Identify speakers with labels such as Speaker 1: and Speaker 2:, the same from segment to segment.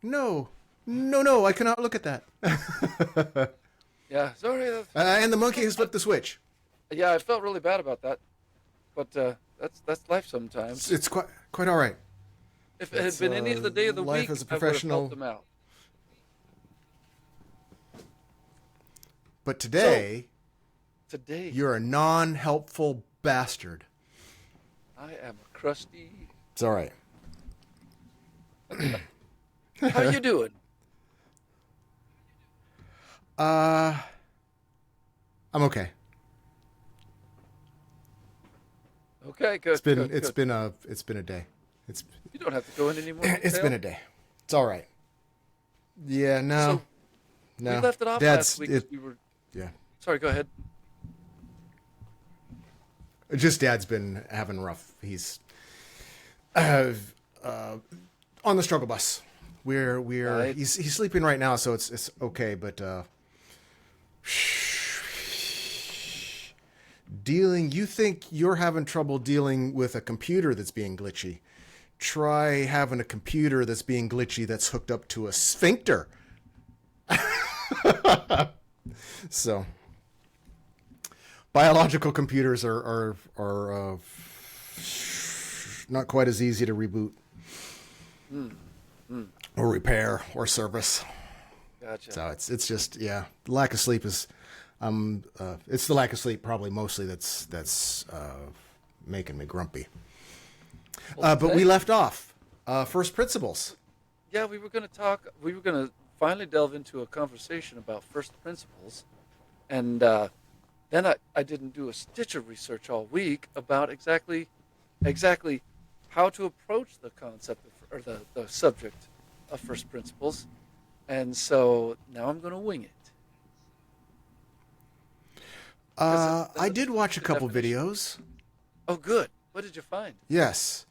Speaker 1: No, no, I cannot look at that.
Speaker 2: Yeah, sorry.
Speaker 1: And the monkey has flipped the switch.
Speaker 2: Yeah, I felt really bad about that, but that's life sometimes.
Speaker 1: It's quite all right.
Speaker 2: If it had
Speaker 1: That's
Speaker 2: been any other day of the
Speaker 1: life
Speaker 2: week,
Speaker 1: as a
Speaker 2: I would have helped
Speaker 1: professional.
Speaker 2: them out.
Speaker 1: But
Speaker 2: So
Speaker 1: today,
Speaker 2: today,
Speaker 1: you're a non-helpful bastard.
Speaker 2: I am a crusty.
Speaker 1: It's all right.
Speaker 2: How you doing?
Speaker 1: Uh, I'm okay.
Speaker 2: Okay, good,
Speaker 1: It's been
Speaker 2: good,
Speaker 1: it's
Speaker 2: good.
Speaker 1: been a it's been a day. It's
Speaker 2: You don't have to go into any more
Speaker 1: it's been
Speaker 2: detail.
Speaker 1: a day. It's all right. Yeah, no,
Speaker 2: So we
Speaker 1: no.
Speaker 2: left it off last
Speaker 1: Dad's
Speaker 2: week
Speaker 1: it.
Speaker 2: because we were.
Speaker 1: Yeah,
Speaker 2: Sorry, go ahead.
Speaker 1: just Dad's been having rough. He's uh, on the struggle bus. We're
Speaker 2: Right.
Speaker 1: he's sleeping right now, so it's okay. But dealing, you think you're having trouble dealing with a computer that's being glitchy? Try having a computer that's being glitchy that's hooked up to a sphincter. So biological computers are not quite as easy to reboot or repair or service.
Speaker 2: Gotcha.
Speaker 1: So it's just, yeah, lack of sleep is it's the lack of sleep probably mostly that's making me grumpy.
Speaker 2: Well,
Speaker 1: But we left off first principles.
Speaker 2: yeah, we were going to talk. We were going to finally delve into a conversation about first principles, and then I didn't do a stitch of research all week about exactly how to approach the concept of, or the subject of first principles, and so now I'm going to wing it. 'Cause
Speaker 1: I did watch a
Speaker 2: the
Speaker 1: couple
Speaker 2: definition.
Speaker 1: videos.
Speaker 2: Oh, good. What did you find?
Speaker 1: Yes.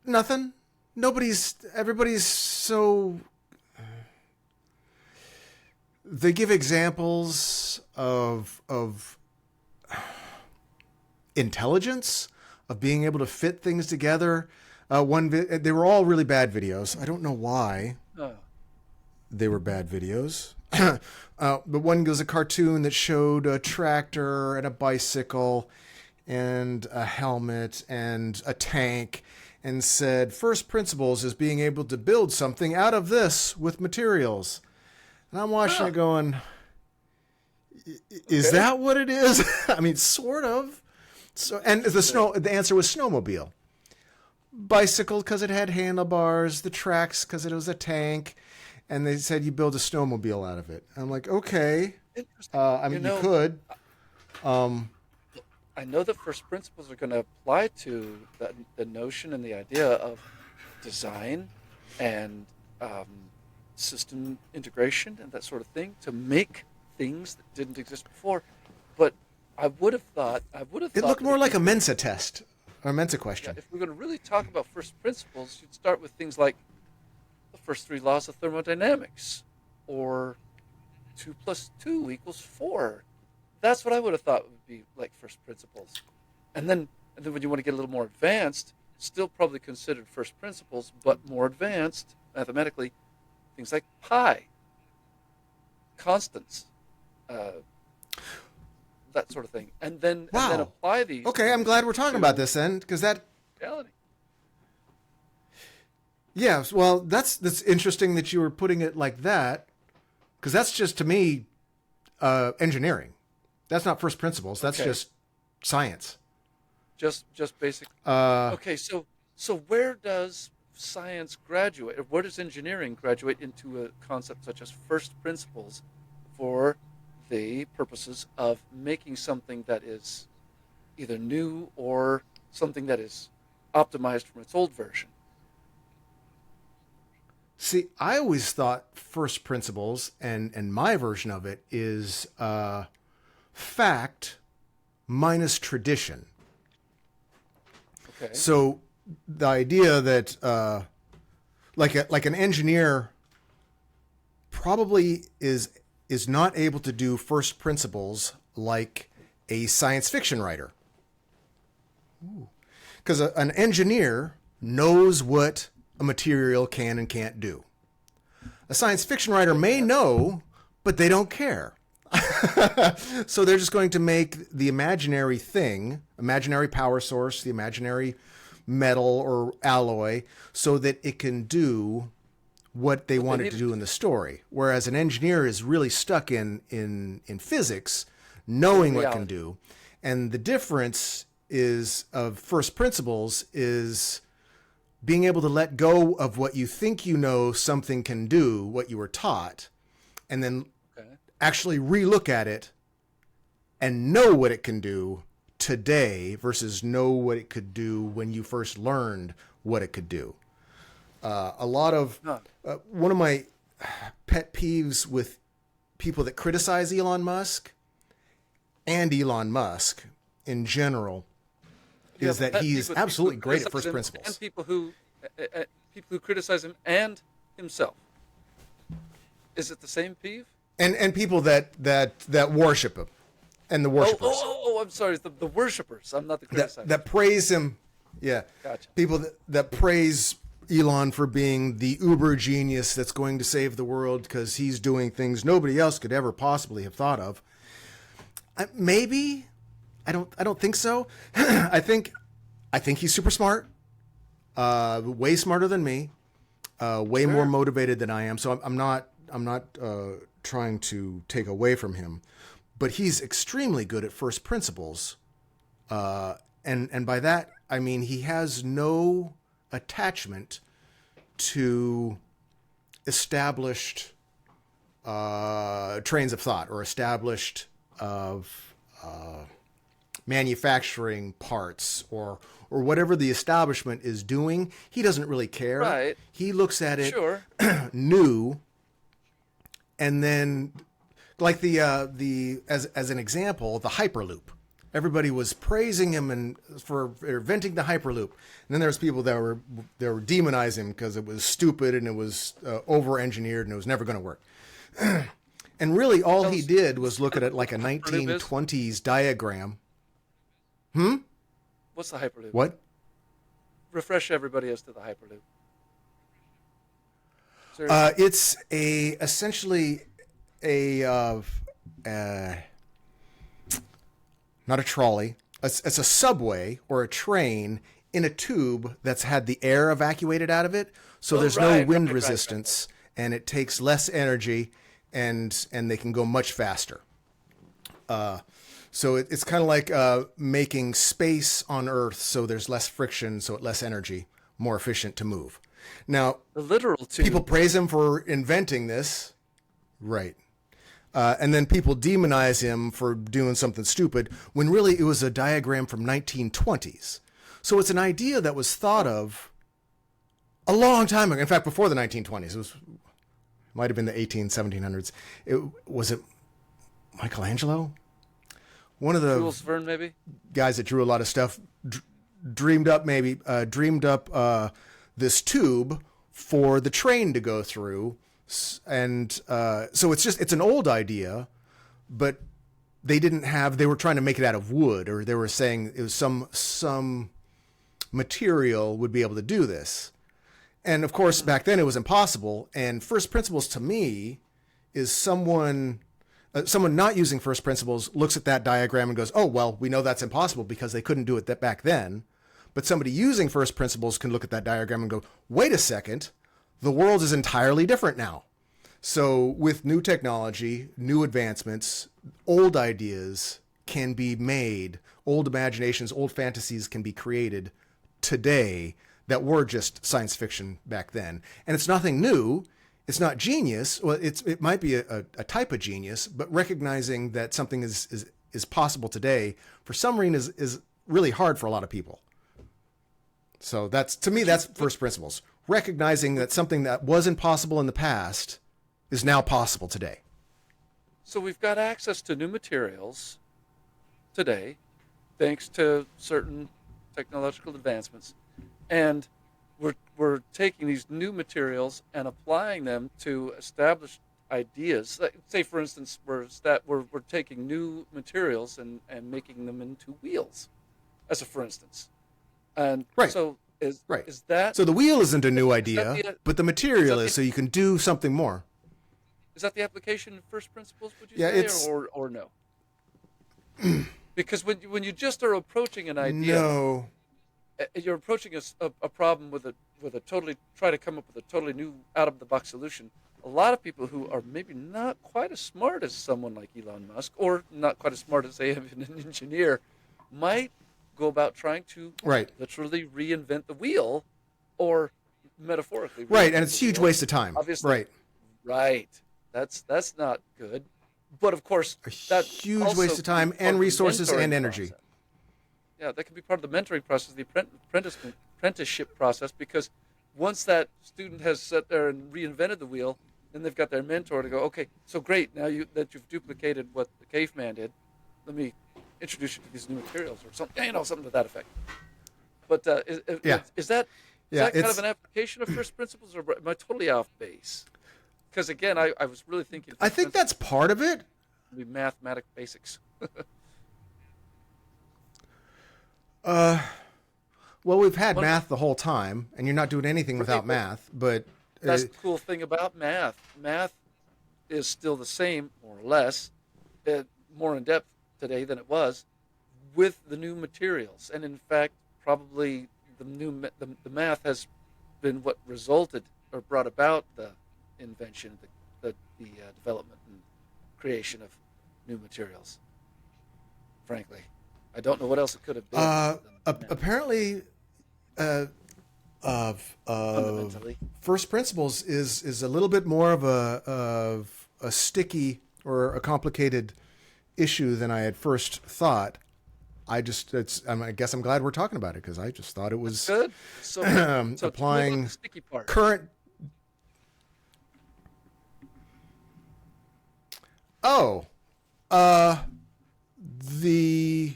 Speaker 1: Nothing. Everybody's so. They give examples of intelligence, of being able to fit things together. They were all really bad videos. I don't know why
Speaker 2: Oh,
Speaker 1: they were bad videos. But one was a cartoon that showed a tractor and a bicycle and a helmet and a tank and said, first principles is being able to build something out of this with materials. And I'm watching it going, is
Speaker 2: okay.
Speaker 1: that what it is? I mean, sort of. So, and the answer was snowmobile. Bicycle because it had handlebars, the tracks because it was a tank, and they said you build a snowmobile out of it. I'm like, okay.
Speaker 2: Interesting.
Speaker 1: I
Speaker 2: You
Speaker 1: mean, you
Speaker 2: know,
Speaker 1: could.
Speaker 2: I know the first principles are going to apply to the notion and the idea of design and system integration and that sort of thing to make things that didn't exist before. But I would have
Speaker 1: It
Speaker 2: thought
Speaker 1: looked
Speaker 2: that
Speaker 1: more
Speaker 2: if
Speaker 1: like
Speaker 2: we
Speaker 1: a
Speaker 2: were
Speaker 1: Mensa test or a Mensa
Speaker 2: yeah,
Speaker 1: question.
Speaker 2: if we're going to really talk about first principles, you'd start with things like the first three laws of thermodynamics, or 2 plus 2 equals 4. That's what I would have thought would be like first principles. And then when you want to get a little more advanced, still probably considered first principles, but more advanced mathematically, things like pi, constants, uh, that sort of thing, and then
Speaker 1: Wow.
Speaker 2: apply these
Speaker 1: Okay, I'm glad we're talking about
Speaker 2: to
Speaker 1: this then, because that.
Speaker 2: reality.
Speaker 1: Yes, well, that's interesting that you were putting it like that, because that's just to me engineering. That's not first principles. That's
Speaker 2: Okay,
Speaker 1: just science.
Speaker 2: just basic.
Speaker 1: Uh,
Speaker 2: Okay, so where does science graduate, or where does engineering graduate into a concept such as first principles for the purposes of making something that is either new or something that is optimized from its old version?
Speaker 1: See, I always thought first principles, and my version of it is fact minus tradition.
Speaker 2: Okay,
Speaker 1: So the idea that like an engineer probably is not able to do first principles like a science fiction writer, because an engineer knows what a material can and can't do. A science fiction writer may know, but they don't care. So they're just going to make the imaginary thing, imaginary power source, the imaginary metal or alloy, so that it can do what they want it to do in the story. Whereas an engineer is really stuck in physics, knowing what it can do. And the difference is of first principles is being able to let go of what you think you know something can do, what you were taught, and then actually relook at it and know what it can do today versus know what it could do when you first learned what it could do. A lot of one of my pet peeves with people that criticize Elon Musk and Elon Musk in general is that he's absolutely great at first principles.
Speaker 2: And people who criticize him and himself. Is it the same peeve?
Speaker 1: And people that worship him, and the worshipers.
Speaker 2: I'm sorry, the worshipers. I'm not the criticizers.
Speaker 1: That praise him. Yeah.
Speaker 2: Gotcha.
Speaker 1: People that praise Elon for being the uber genius that's going to save the world because he's doing things nobody else could ever possibly have thought of. Maybe. I don't think so. I think he's super smart. Way smarter than me. Way more motivated than I am. So I'm not trying to take away from him, but he's extremely good at first principles. And by that, I mean, he has no attachment to established trains of thought or established manufacturing parts or whatever the establishment is doing. He doesn't really care.
Speaker 2: Right.
Speaker 1: He looks at it new. And then, like as an example, the Hyperloop. Everybody was praising him for inventing the Hyperloop, and then there's people that were demonizing him because it was stupid and it was over-engineered and it was never going to work. And really, all he did was look at it like a 1920s diagram.
Speaker 2: What's the Hyperloop?
Speaker 1: What?
Speaker 2: Refresh everybody as to the Hyperloop.
Speaker 1: It's essentially not a trolley. It's a subway or a train in a tube that's had the air evacuated out of it, so there's no wind resistance, and it takes less energy, and they can go much faster. So it's kind of like making space on Earth, so there's less friction, so it's less energy, more efficient to move. Now,
Speaker 2: the literal tube.
Speaker 1: People praise him for inventing this, right? And then people demonize him for doing something stupid when really it was a diagram from 1920s. So it's an idea that was thought of a long time ago. In fact, before the 1920s, it might have been the 1700s. Was it Michelangelo? One of the
Speaker 2: Jules Verne, maybe?
Speaker 1: Guys that drew a lot of stuff dreamed up this tube for the train to go through. And so it's an old idea, but they were trying to make it out of wood, or they were saying it was some material would be able to do this. And of course, back then it was impossible. And first principles to me is someone not using first principles looks at that diagram and goes, oh, well, we know that's impossible because they couldn't do it back then. But somebody using first principles can look at that diagram and go, wait a second, the world is entirely different now. So with new technology, new advancements, old ideas can be made, old imaginations, old fantasies can be created today that were just science fiction back then. And it's nothing new. It's not genius. Well, it might be a type of genius, but recognizing that something is possible today for some reason is really hard for a lot of people. So that's first principles. Recognizing that something that was impossible in the past is now possible today.
Speaker 2: So we've got access to new materials today, thanks to certain technological advancements, and we're taking these new materials and applying them to established ideas. Like, say, for instance, we're taking new materials and making them into wheels, as a for instance. And
Speaker 1: right.
Speaker 2: So
Speaker 1: Right.
Speaker 2: is that
Speaker 1: So the wheel isn't a new
Speaker 2: is that
Speaker 1: idea,
Speaker 2: the
Speaker 1: but the
Speaker 2: is
Speaker 1: material
Speaker 2: that
Speaker 1: is
Speaker 2: the
Speaker 1: so you can do something more.
Speaker 2: is that the application in first principles? Would you
Speaker 1: Yeah,
Speaker 2: say,
Speaker 1: it's
Speaker 2: or no? Because when you just are approaching an idea,
Speaker 1: no.
Speaker 2: you're approaching a problem with a totally try to come up with a totally new out of the box solution. A lot of people who are maybe not quite as smart as someone like Elon Musk, or not quite as smart as say an engineer, might go about trying to
Speaker 1: Right.
Speaker 2: literally reinvent the wheel, or metaphorically
Speaker 1: Right, and
Speaker 2: reinvent
Speaker 1: it's
Speaker 2: the
Speaker 1: a huge
Speaker 2: wheel.
Speaker 1: waste of time.
Speaker 2: Obviously,
Speaker 1: Right.
Speaker 2: right. That's not good. But of course,
Speaker 1: A
Speaker 2: that
Speaker 1: huge
Speaker 2: also
Speaker 1: waste of
Speaker 2: can be
Speaker 1: time
Speaker 2: part
Speaker 1: and
Speaker 2: of the
Speaker 1: resources and
Speaker 2: mentoring
Speaker 1: energy.
Speaker 2: process. Yeah, that can be part of the mentoring process, the apprenticeship process, because once that student has sat there and reinvented the wheel, then they've got their mentor to go, okay, so great, now you've duplicated what the caveman did, let me introduce you to these new materials or something, something to that effect. But
Speaker 1: Yeah.
Speaker 2: is
Speaker 1: Yeah,
Speaker 2: that kind of
Speaker 1: it's
Speaker 2: an application of first principles, or am I totally off base? Because again, I was really thinking
Speaker 1: I
Speaker 2: first
Speaker 1: think
Speaker 2: principles
Speaker 1: that's part of it.
Speaker 2: would be mathematic basics.
Speaker 1: Well, we've had
Speaker 2: One of
Speaker 1: math the whole time, and you're not doing anything
Speaker 2: the right,
Speaker 1: without
Speaker 2: but
Speaker 1: math, but
Speaker 2: that's the cool thing about math. Math is still the same, more or less, more in depth today than it was, with the new materials. And in fact, probably the math has been what resulted or brought about the invention, the development and creation of new materials. Frankly, I don't know what else it could have been than math.
Speaker 1: apparently of
Speaker 2: Fundamentally.
Speaker 1: first principles is a little bit more of a sticky or a complicated issue than I had first thought. I guess I'm glad we're talking about it because I just thought it was
Speaker 2: Good. So, so tell me about
Speaker 1: applying
Speaker 2: the sticky part.
Speaker 1: current. Oh, the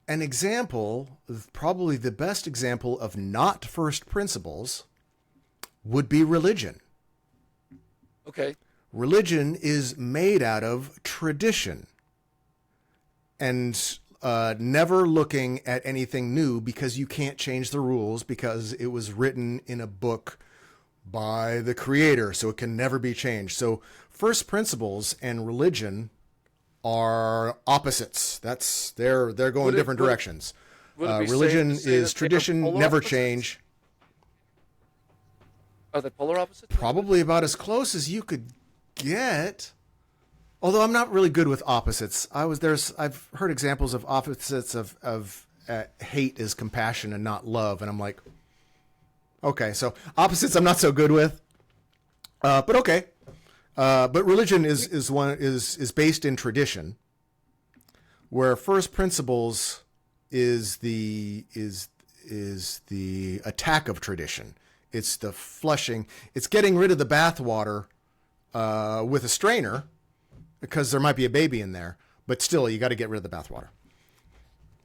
Speaker 1: an example, probably the best example of not first principles would be religion.
Speaker 2: Okay.
Speaker 1: Religion is made out of tradition and never looking at anything new because you can't change the rules because it was written in a book by the creator, so it can never be changed. So first principles and religion are opposites. They're going different directions.
Speaker 2: Would it be safe
Speaker 1: Religion
Speaker 2: to say
Speaker 1: is
Speaker 2: that they are
Speaker 1: tradition,
Speaker 2: polar
Speaker 1: never
Speaker 2: opposites?
Speaker 1: change.
Speaker 2: Are they polar opposites?
Speaker 1: Probably about as close as you could get. Although I'm not really good with opposites. I've heard examples of opposites of hate is compassion and not love, and I'm like, okay, so opposites I'm not so good with. But okay. But religion is based in tradition, where first principles is the attack of tradition. It's the flushing. It's getting rid of the bathwater with a strainer because there might be a baby in there, but still you got to get rid of the bathwater.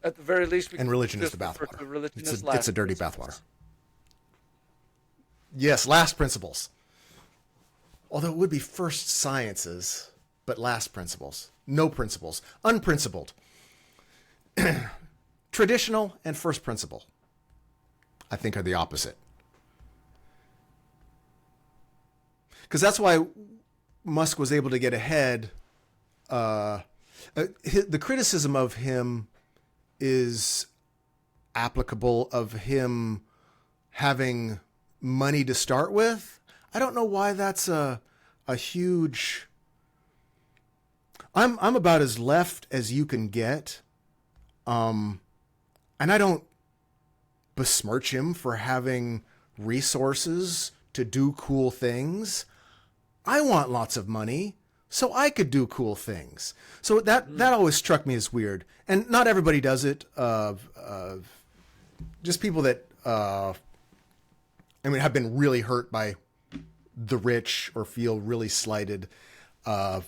Speaker 2: At the very least, we
Speaker 1: And
Speaker 2: can
Speaker 1: religion is
Speaker 2: just
Speaker 1: the
Speaker 2: refer to
Speaker 1: bathwater.
Speaker 2: religion
Speaker 1: It's
Speaker 2: as
Speaker 1: a
Speaker 2: last
Speaker 1: dirty
Speaker 2: principles.
Speaker 1: bathwater. Yes, last principles. Although it would be first sciences, but last principles. No principles. Unprincipled. Traditional and first principle, I think, are the opposite. Because that's why Musk was able to get ahead. The criticism of him is applicable of him having money to start with. I don't know why that's a huge. I'm about as left as you can get, and I don't besmirch him for having resources to do cool things. I want lots of money so I could do cool things. So that always struck me as weird, and not everybody does it. Just people that have been really hurt by the rich or feel really slighted. But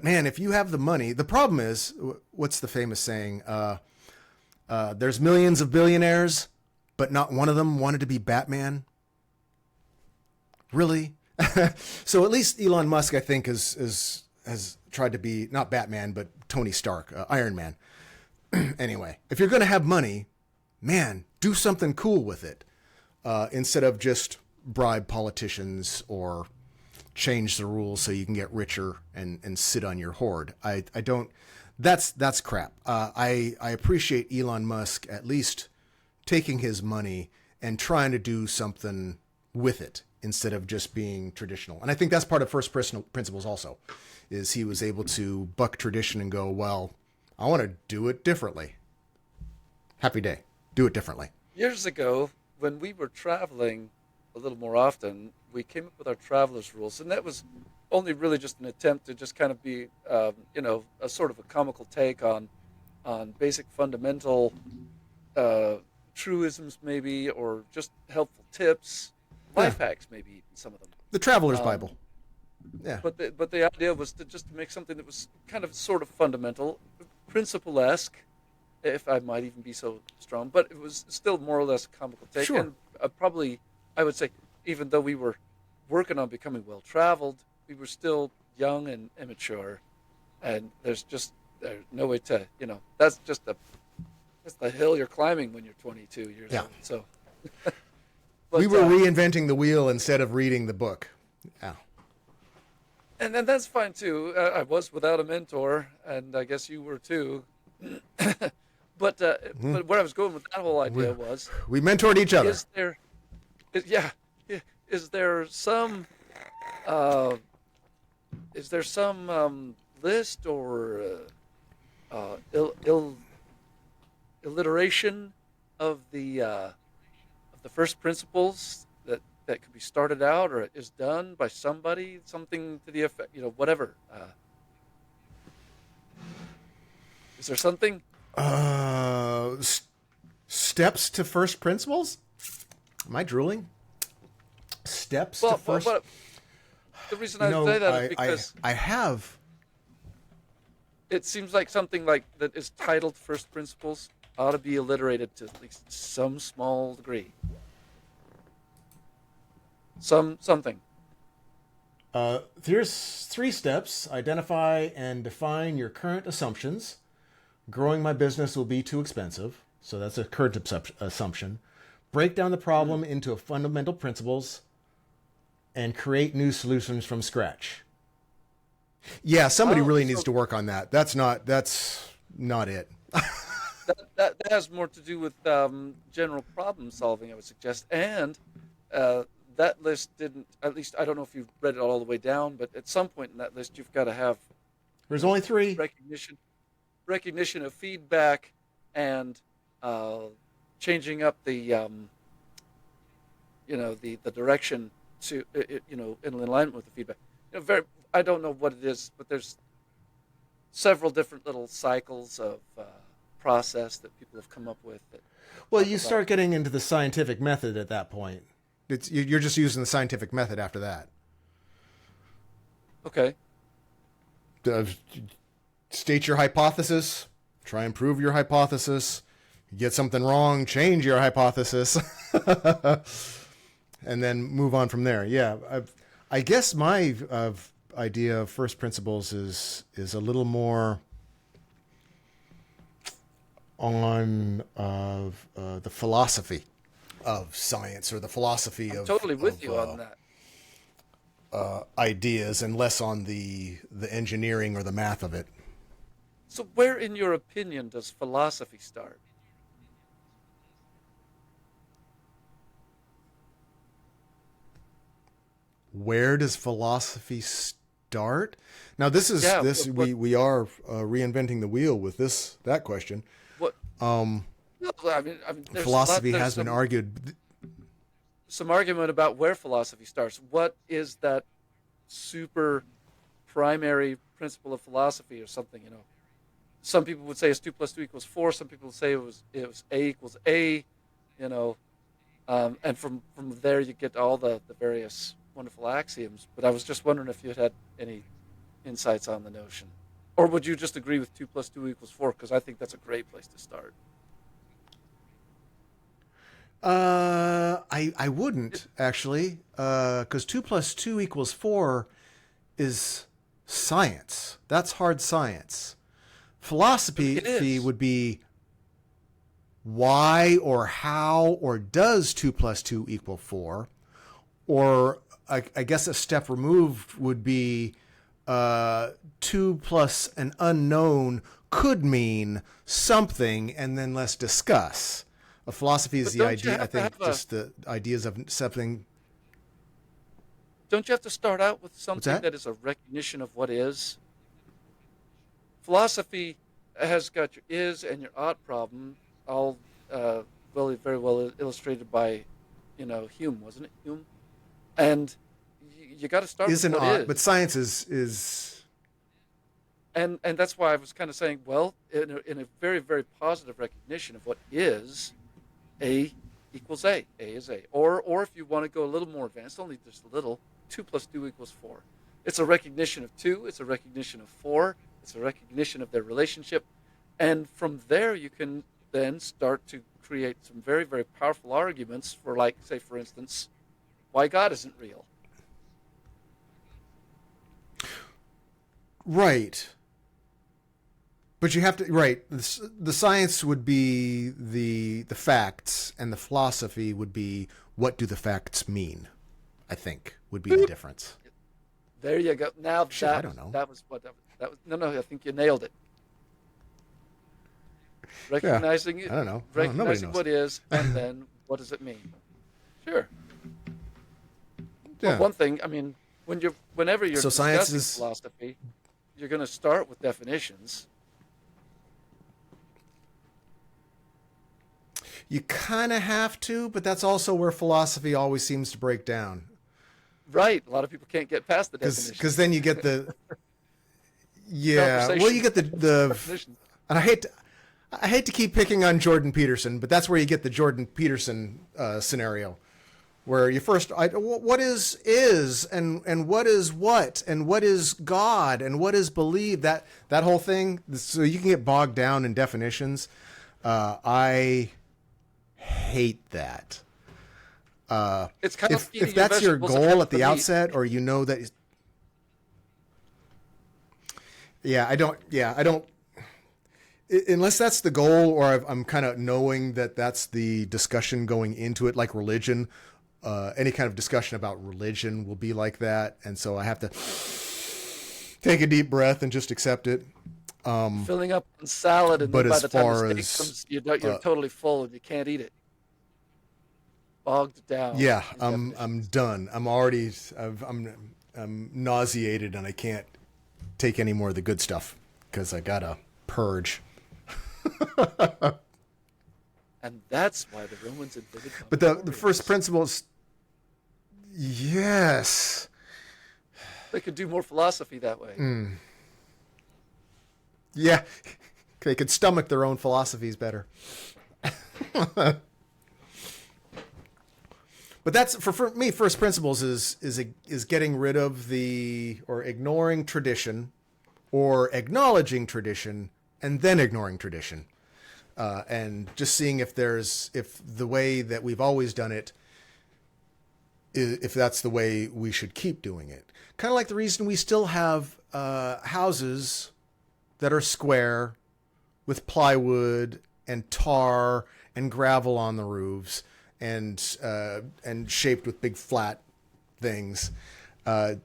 Speaker 1: man, if you have the money, the problem is, what's the famous saying? There's millions of billionaires, but not one of them wanted to be Batman. Really? So at least Elon Musk, I think, has tried to be not Batman, but Tony Stark, Iron Man. Anyway, if you're going to have money, man, do something cool with it, instead of just bribe politicians or change the rules so you can get richer and sit on your hoard. I don't. That's crap. I appreciate Elon Musk at least taking his money and trying to do something with it instead of just being traditional. And I think that's part of first principles also, is he was able to buck tradition and go, well, I want to do it differently. Happy day. Do it differently.
Speaker 2: Years ago, when we were traveling a little more often, we came up with our traveler's rules, and that was only really just an attempt to just kind of be, a sort of a comical take on basic fundamental truisms, maybe, or just helpful tips, life hacks, maybe even some of them.
Speaker 1: The Traveler's Bible. Yeah.
Speaker 2: But the idea was to just make something that was kind of sort of fundamental, principle-esque, if I might even be so strong, but it was still more or less a comical take.
Speaker 1: Sure.
Speaker 2: And probably, I would say, even though we were working on becoming well-traveled, we were still young and immature, and there's no way to, that's the hill you're climbing when you're 22 years old. So,
Speaker 1: we were reinventing the wheel instead of reading the book. Yeah.
Speaker 2: And then that's fine too. I was without a mentor, and I guess you were too. But where I was going with that whole idea was
Speaker 1: we mentored each other.
Speaker 2: Is there some list or alliteration of the first principles that could be started out or is done by somebody, something to the effect, whatever. Is there something?
Speaker 1: Steps to first principles? Am I drooling? Steps to first.
Speaker 2: Well, the reason I say that is because
Speaker 1: I have.
Speaker 2: It seems like something like that is titled First Principles ought to be alliterated to at least some small degree. Something.
Speaker 1: Here's 3 steps. Identify and define your current assumptions. Growing my business will be too expensive. So that's a current assumption. Break down the problem into fundamental principles and create new solutions from scratch. Yeah, somebody really needs to work on that. That's not it.
Speaker 2: that has more to do with general problem solving, I would suggest. And that list didn't, at least I don't know if you've read it all the way down, but at some point in that list, you've got to have.
Speaker 1: There's only 3.
Speaker 2: Recognition of feedback and changing up the direction to in alignment with the feedback. I don't know what it is, but there's several different little cycles of process that people have come up with.
Speaker 1: Well, you start getting into the scientific method at that point. You're just using the scientific method after that.
Speaker 2: Okay.
Speaker 1: State your hypothesis. Try and prove your hypothesis. You get something wrong, change your hypothesis. And then move on from there. Yeah, I guess my idea of first principles is a little more on the philosophy of science, or the philosophy
Speaker 2: I'm
Speaker 1: of
Speaker 2: totally with you on that.
Speaker 1: Ideas, and less on the engineering or the math of it.
Speaker 2: So where, in your opinion, does philosophy start?
Speaker 1: Where does philosophy start? Now, this is we are reinventing the wheel with that question.
Speaker 2: What? No, I mean,
Speaker 1: philosophy has been argued.
Speaker 2: Some argument about where philosophy starts. What is that super primary principle of philosophy, or something? Some people would say it's 2 + 2 = 4. Some people would say it was A = A. And from there you get all the various wonderful axioms. But I was just wondering if you had any insights on the notion, or would you just agree with 2 + 2 = 4? Because I think that's a great place to start.
Speaker 1: I wouldn't actually, because 2 + 2 = 4 is science. That's hard science. Philosophy would be why or how or does 2 plus 2 equal 4? Or I guess a step removed would be 2 plus an unknown could mean something, and then let's discuss. A philosophy is
Speaker 2: But
Speaker 1: the
Speaker 2: don't you
Speaker 1: idea, I
Speaker 2: have to
Speaker 1: think,
Speaker 2: have a
Speaker 1: just the ideas of something.
Speaker 2: don't you have to start out with
Speaker 1: What's
Speaker 2: something
Speaker 1: that?
Speaker 2: that is a recognition of what is? Philosophy has got your is and your ought problem, all really very well illustrated by, Hume, wasn't it? Hume? And you got to start
Speaker 1: Is
Speaker 2: with
Speaker 1: an
Speaker 2: what
Speaker 1: odd, but
Speaker 2: is.
Speaker 1: science is
Speaker 2: And that's why I was kind of saying, well, in a very, very positive recognition of what is, A equals A. A is A. Or if you want to go a little more advanced, only just a little, 2 plus 2 equals 4. It's a recognition of 2. It's a recognition of 4. It's a recognition of their relationship. And from there, you can then start to create some very, very powerful arguments for, like, say, for instance, why God isn't real.
Speaker 1: right. But you have to, right. The science would be the facts, and the philosophy would be what do the facts mean, I think, would be the difference.
Speaker 2: There you go. Now
Speaker 1: Shit, I don't know.
Speaker 2: that was what that was. No, I think you nailed it.
Speaker 1: Yeah,
Speaker 2: Recognizing
Speaker 1: I
Speaker 2: it,
Speaker 1: don't know. Nobody
Speaker 2: recognizing
Speaker 1: knows.
Speaker 2: what is, and then what does it mean? Sure. Well,
Speaker 1: Yeah.
Speaker 2: one thing, I mean, whenever you're
Speaker 1: So science
Speaker 2: discussing
Speaker 1: is,
Speaker 2: philosophy, you're going to start with definitions.
Speaker 1: you kind of have to, but that's also where philosophy always seems to break down.
Speaker 2: Right. A lot of people can't get past the
Speaker 1: Because
Speaker 2: definitions.
Speaker 1: then you get the, yeah, well, you
Speaker 2: Conversation
Speaker 1: get
Speaker 2: starts with
Speaker 1: the,
Speaker 2: definitions.
Speaker 1: and I hate to keep picking on Jordan Peterson, but that's where you get the Jordan Peterson scenario, where you first, what is, and what is what, and what is God, and what is believe, that whole thing. So you can get bogged down in definitions. I hate that.
Speaker 2: It's kind of
Speaker 1: If
Speaker 2: eating your
Speaker 1: that's your
Speaker 2: vegetables and
Speaker 1: goal
Speaker 2: having
Speaker 1: at the
Speaker 2: some meat.
Speaker 1: outset, or you know that, I don't. Unless that's the goal, or I'm kind of knowing that that's the discussion going into it, like religion. Any kind of discussion about religion will be like that, and so I have to take a deep breath and just accept it.
Speaker 2: Filling up on salad, and
Speaker 1: But
Speaker 2: then by
Speaker 1: as
Speaker 2: the time the
Speaker 1: far
Speaker 2: steak
Speaker 1: as
Speaker 2: comes, you're totally full and you can't eat it. Bogged down
Speaker 1: yeah,
Speaker 2: in
Speaker 1: I'm
Speaker 2: definitions.
Speaker 1: done. I'm nauseated, and I can't take any more of the good stuff because I gotta purge.
Speaker 2: And that's why the Romans invented
Speaker 1: But the first
Speaker 2: punctoriums.
Speaker 1: principles, yes,
Speaker 2: They could do more philosophy that way.
Speaker 1: yeah, they could stomach their own philosophies better. But that's for me. First principles is getting rid of or ignoring tradition, or acknowledging tradition and then ignoring tradition, and just seeing if the way that we've always done it, if that's the way we should keep doing it. Kind of like the reason we still have houses that are square with plywood and tar and gravel on the roofs, and shaped with big flat things.
Speaker 2: Yeah.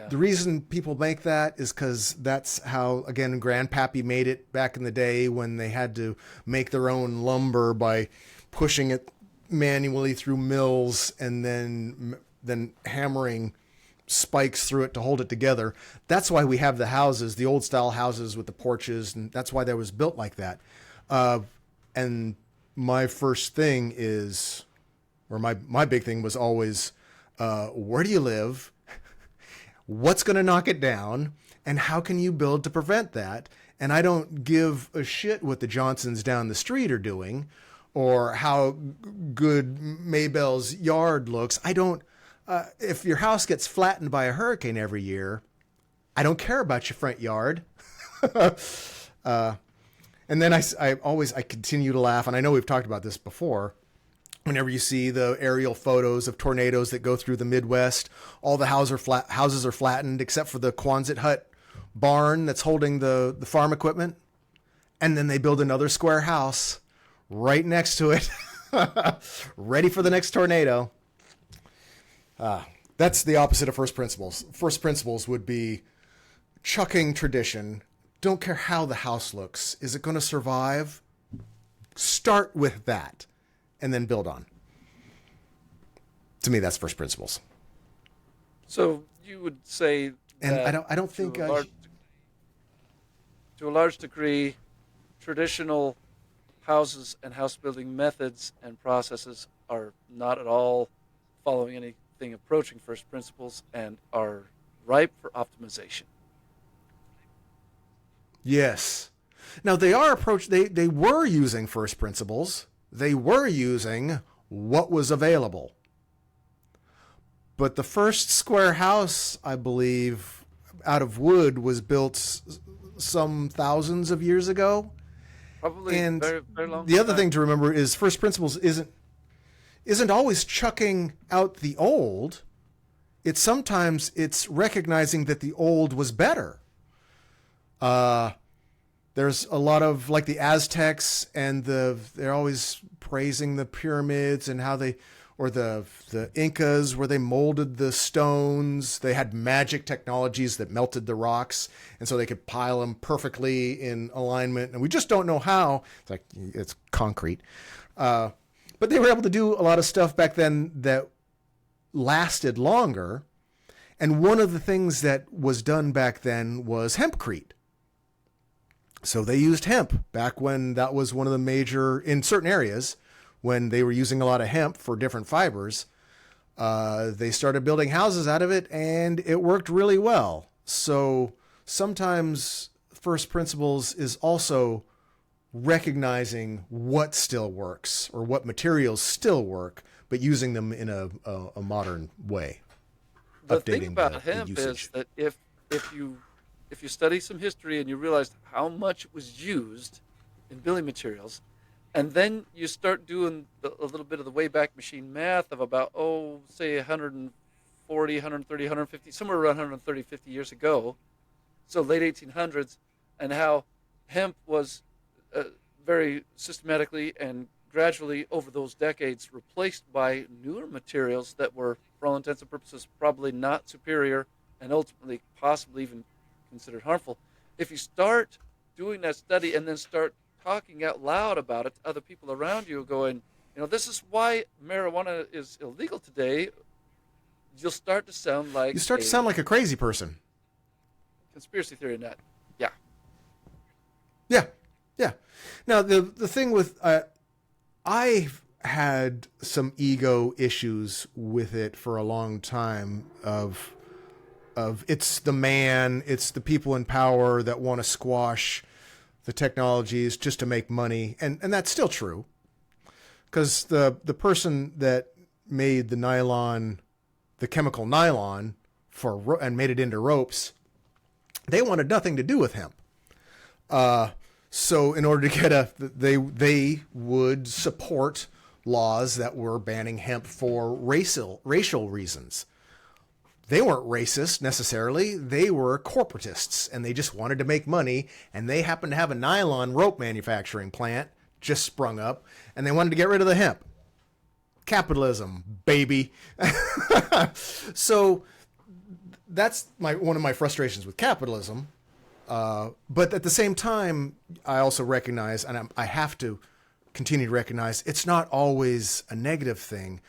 Speaker 1: The reason people make that is because that's how, again, Grandpappy made it back in the day when they had to make their own lumber by pushing it manually through mills and then hammering spikes through it to hold it together. That's why we have the houses, the old style houses with the porches, and that's why that was built like that. And my first thing is, or my big thing was always, where do you live? What's going to knock it down? And how can you build to prevent that? And I don't give a shit what the Johnsons down the street are doing, or how good Maybell's yard looks. I don't, if your house gets flattened by a hurricane every year, I don't care about your front yard. And then I continue to laugh, and I know we've talked about this before. Whenever you see the aerial photos of tornadoes that go through the Midwest, all the houses are flattened except for the Quonset hut barn that's holding the farm equipment, and then they build another square house right next to it, ready for the next tornado. That's the opposite of first principles. First principles would be chucking tradition. Don't care how the house looks. Is it going to survive? Start with that and then build on. To me, that's first principles.
Speaker 2: So you would say
Speaker 1: And
Speaker 2: that
Speaker 1: I don't think
Speaker 2: to a large degree, traditional houses and house building methods and processes are not at all following anything approaching first principles and are ripe for optimization.
Speaker 1: yes. Now they were using first principles. They were using what was available. But the first square house, I believe, out of wood was built some thousands of years ago.
Speaker 2: Probably
Speaker 1: And
Speaker 2: very, very long
Speaker 1: the other
Speaker 2: time.
Speaker 1: thing to remember is first principles isn't always chucking out the old. It's recognizing that the old was better. There's a lot of like the Aztecs and they're always praising the pyramids and how or the Incas where they molded the stones. They had magic technologies that melted the rocks, and so they could pile them perfectly in alignment. And we just don't know how. It's concrete. But they were able to do a lot of stuff back then that lasted longer. And one of the things that was done back then was hempcrete. So they used hemp back when that was one of the major, in certain areas, when they were using a lot of hemp for different fibers. They started building houses out of it, and it worked really well. So sometimes first principles is also recognizing what still works or what materials still work, but using them in a modern way.
Speaker 2: The thing
Speaker 1: Updating
Speaker 2: about
Speaker 1: the
Speaker 2: hemp
Speaker 1: usage.
Speaker 2: is that if you study some history and you realize how much it was used in building materials, and then you start doing a little bit of the Wayback Machine math of about, say 140, 130, 150, somewhere around 130, 50 years ago, so late 1800s, and how hemp was very systematically and gradually over those decades replaced by newer materials that were, for all intents and purposes, probably not superior and ultimately possibly even considered harmful. If you start doing that study and then start talking out loud about it to other people around you, going, this is why marijuana is illegal today, you'll start to sound like
Speaker 1: a crazy person.
Speaker 2: conspiracy theory nut. Yeah.
Speaker 1: Yeah, yeah. Now the thing with I've had some ego issues with it for a long time. Of it's the people in power that want to squash the technologies just to make money, and that's still true. Because the person that made the chemical nylon and made it into ropes, they wanted nothing to do with hemp. So in order to get they would support laws that were banning hemp for racial reasons. They weren't racist necessarily. They were corporatists, and they just wanted to make money. And they happened to have a nylon rope manufacturing plant just sprung up, and they wanted to get rid of the hemp. Capitalism, baby. So that's one of my frustrations with capitalism. But at the same time, I also recognize, and I have to continue to recognize, it's not always a negative thing.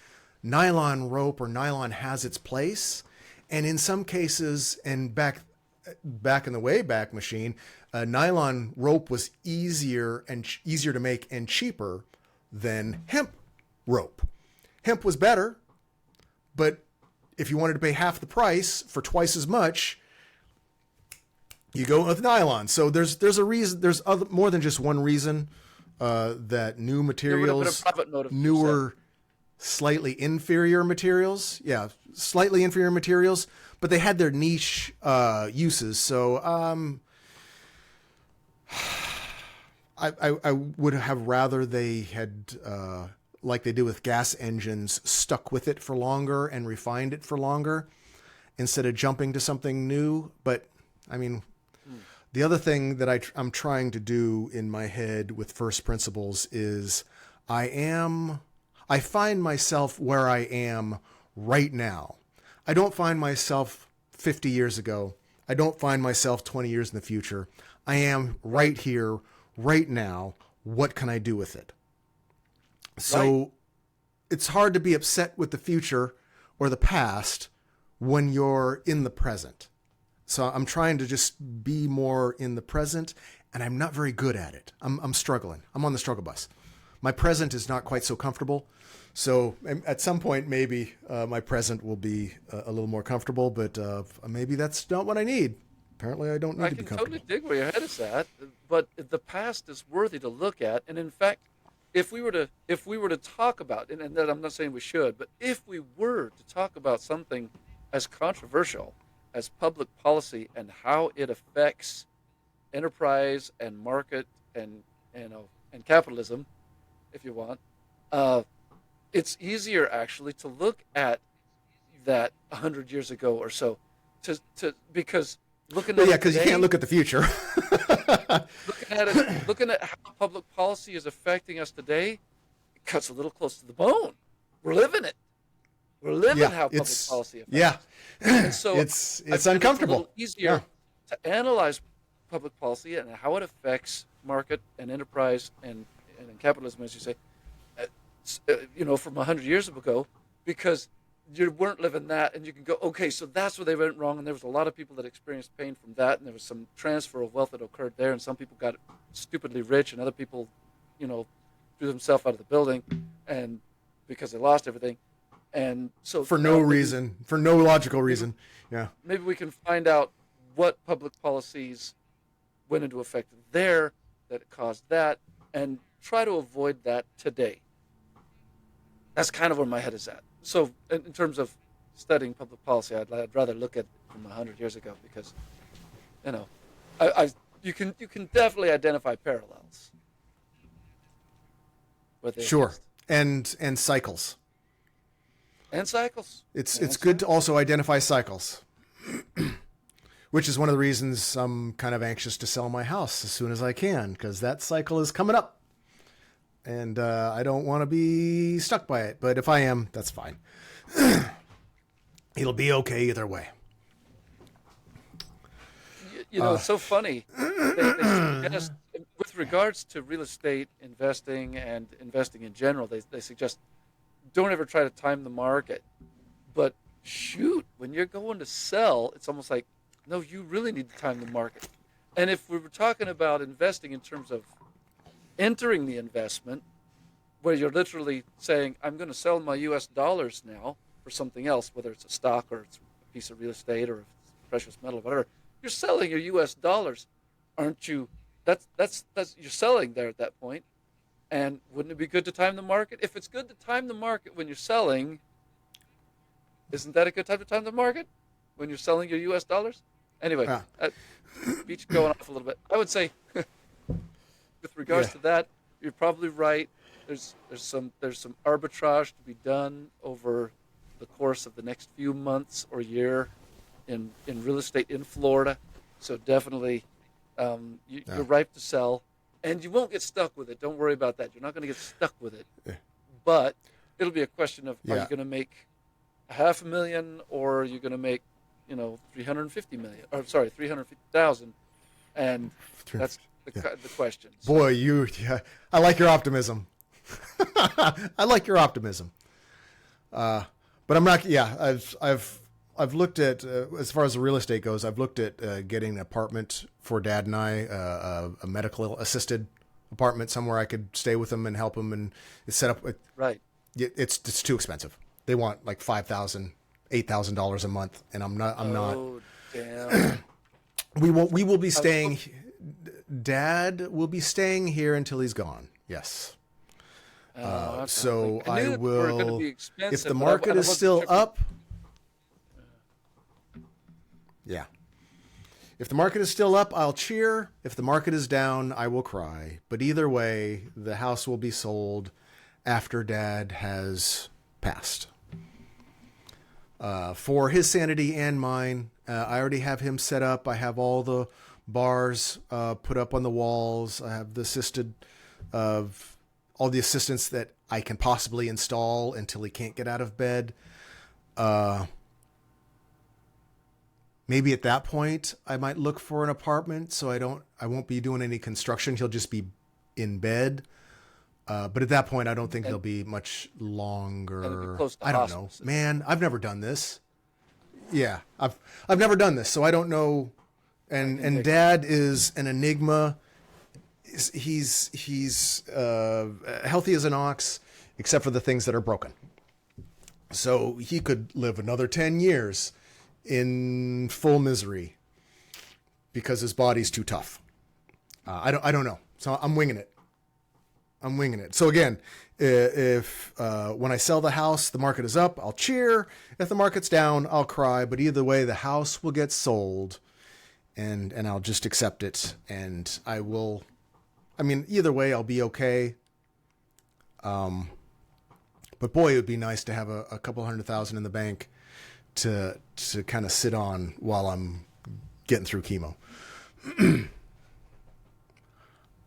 Speaker 1: Nylon rope or nylon has its place. And in some cases, and back in the Wayback Machine, nylon rope was easier to make and cheaper than hemp rope. Hemp was better, but if you wanted to pay half the price for twice as much, you go with nylon. So there's a reason. There's more than just one reason that new materials, newer, slightly inferior materials, slightly inferior materials, but they had their niche uses. So I would have rather they had, like they do with gas engines, stuck with it for longer and refined it for longer instead of jumping to something new. But I mean, The other thing that I'm trying to do in my head with first principles is I find myself where I am right now. I don't find myself 50 years ago. I don't find myself 20 years in the future. I am right here, right now. What can I do with it? So
Speaker 2: Right.
Speaker 1: it's hard to be upset with the future or the past when you're in the present. So I'm trying to just be more in the present, and I'm not very good at it. I'm struggling. I'm on the struggle bus. My present is not quite so comfortable. So at some point, maybe my present will be a little more comfortable, but maybe that's not what I need. Apparently, I don't need
Speaker 2: I
Speaker 1: to be
Speaker 2: can totally
Speaker 1: comfortable.
Speaker 2: dig where your head is at, but the past is worthy to look at. And in fact, if we were to talk about, and that I'm not saying we should, but if we were to talk about something as controversial as public policy and how it affects enterprise and market and and capitalism, if you want, uh, it's easier actually to look at that 100 years ago or so, to because looking
Speaker 1: Well,
Speaker 2: at
Speaker 1: yeah,
Speaker 2: it
Speaker 1: because you can't
Speaker 2: today,
Speaker 1: look at the future.
Speaker 2: looking at how public policy is affecting us today, it cuts a little close to the bone. We're living it. We're living
Speaker 1: Yeah,
Speaker 2: how public policy affects
Speaker 1: yeah,
Speaker 2: us. And so I
Speaker 1: it's
Speaker 2: find it's a little
Speaker 1: uncomfortable. Yeah,
Speaker 2: easier to analyze public policy and how it affects market and enterprise and capitalism, as you say, from 100 years ago, because you weren't living that, and you can go, okay, so that's where they went wrong, and there was a lot of people that experienced pain from that, and there was some transfer of wealth that occurred there, and some people got stupidly rich, and other people, threw themselves out of the building, and because they lost everything, and so
Speaker 1: for no
Speaker 2: now maybe
Speaker 1: reason, for no logical
Speaker 2: maybe
Speaker 1: reason. Yeah,
Speaker 2: maybe we can find out what public policies went into effect there that caused that, and try to avoid that today. That's kind of where my head is at. So, in terms of studying public policy, I'd rather look at it from 100 years ago, because you know, you can definitely identify parallels where they
Speaker 1: sure.
Speaker 2: exist,
Speaker 1: And cycles.
Speaker 2: and cycles,
Speaker 1: It's
Speaker 2: and
Speaker 1: good to
Speaker 2: cycles.
Speaker 1: also identify cycles, which is one of the reasons I'm kind of anxious to sell my house as soon as I can, because that cycle is coming up, and I don't want to be stuck by it. But if I am, that's fine. It'll be okay either way.
Speaker 2: It's so funny. They suggest, with regards to real estate investing and investing in general, they suggest don't ever try to time the market. But shoot, when you're going to sell, it's almost like, no, you really need to time the market. And if we were talking about investing in terms of entering the investment, where you're literally saying, I'm going to sell my US dollars now for something else, whether it's a stock or it's a piece of real estate or if it's precious metal or whatever, you're selling your US dollars, aren't you? That's you're selling there at that point. And wouldn't it be good to time the market? If it's good to time the market when you're selling, isn't that a good time to time the market when you're selling your US dollars? Anyway,
Speaker 1: Uh,
Speaker 2: beach going off a little bit. I would say, with regards
Speaker 1: yeah,
Speaker 2: to that, you're probably right. There's some arbitrage to be done over the course of the next few months or year in real estate in Florida. So definitely,
Speaker 1: yeah,
Speaker 2: you're ripe to sell, and you won't get stuck with it. Don't worry about that. You're not going to get stuck with it.
Speaker 1: yeah,
Speaker 2: But it'll be a question of, are you
Speaker 1: yeah.
Speaker 2: going to make $500,000, or are you going to make 350 million, or sorry, 350,000, and that's
Speaker 1: Yeah.
Speaker 2: the question.
Speaker 1: Boy,
Speaker 2: So
Speaker 1: yeah, I like your optimism. I like your optimism. But I'm not. Yeah, I've looked at as far as the real estate goes. I've looked at getting an apartment for Dad and I, a medical assisted apartment somewhere I could stay with him and help him and set up.
Speaker 2: right.
Speaker 1: It's too expensive. They want like $5,000, $8,000 a month, and I'm not. I'm not.
Speaker 2: Oh damn.
Speaker 1: We will be
Speaker 2: I was
Speaker 1: staying. Dad will be staying here until he's gone. Yes.
Speaker 2: okay.
Speaker 1: So
Speaker 2: I knew
Speaker 1: I
Speaker 2: that they were going to
Speaker 1: will,
Speaker 2: be
Speaker 1: if the
Speaker 2: expensive, but
Speaker 1: market
Speaker 2: I
Speaker 1: is
Speaker 2: wasn't
Speaker 1: still
Speaker 2: sure.
Speaker 1: up, yeah. If the market is still up, I'll cheer. If the market is down, I will cry. But either way, the house will be sold after Dad has passed. For his sanity and mine, I already have him set up. I have all the bars put up on the walls. I have the assisted of all the assistants that I can possibly install until he can't get out of bed. Maybe at that point I might look for an apartment so I won't be doing any construction. He'll just be in bed. But at that point, I don't think he'll be much longer. I don't know, man. I've never done this. Yeah, I've never done this, so I don't know. And Dad is an enigma. He's healthy as an ox, except for the things that are broken. So he could live another 10 years in full misery because his body's too tough. I don't know. So I'm winging it. So again, if when I sell the house, the market is up, I'll cheer. If the market's down, I'll cry. But either way, the house will get sold, and I'll just accept it. And I will. I mean, either way, I'll be okay. But boy, it would be nice to have a couple $100,000 in the bank to kind of sit on while I'm getting through chemo.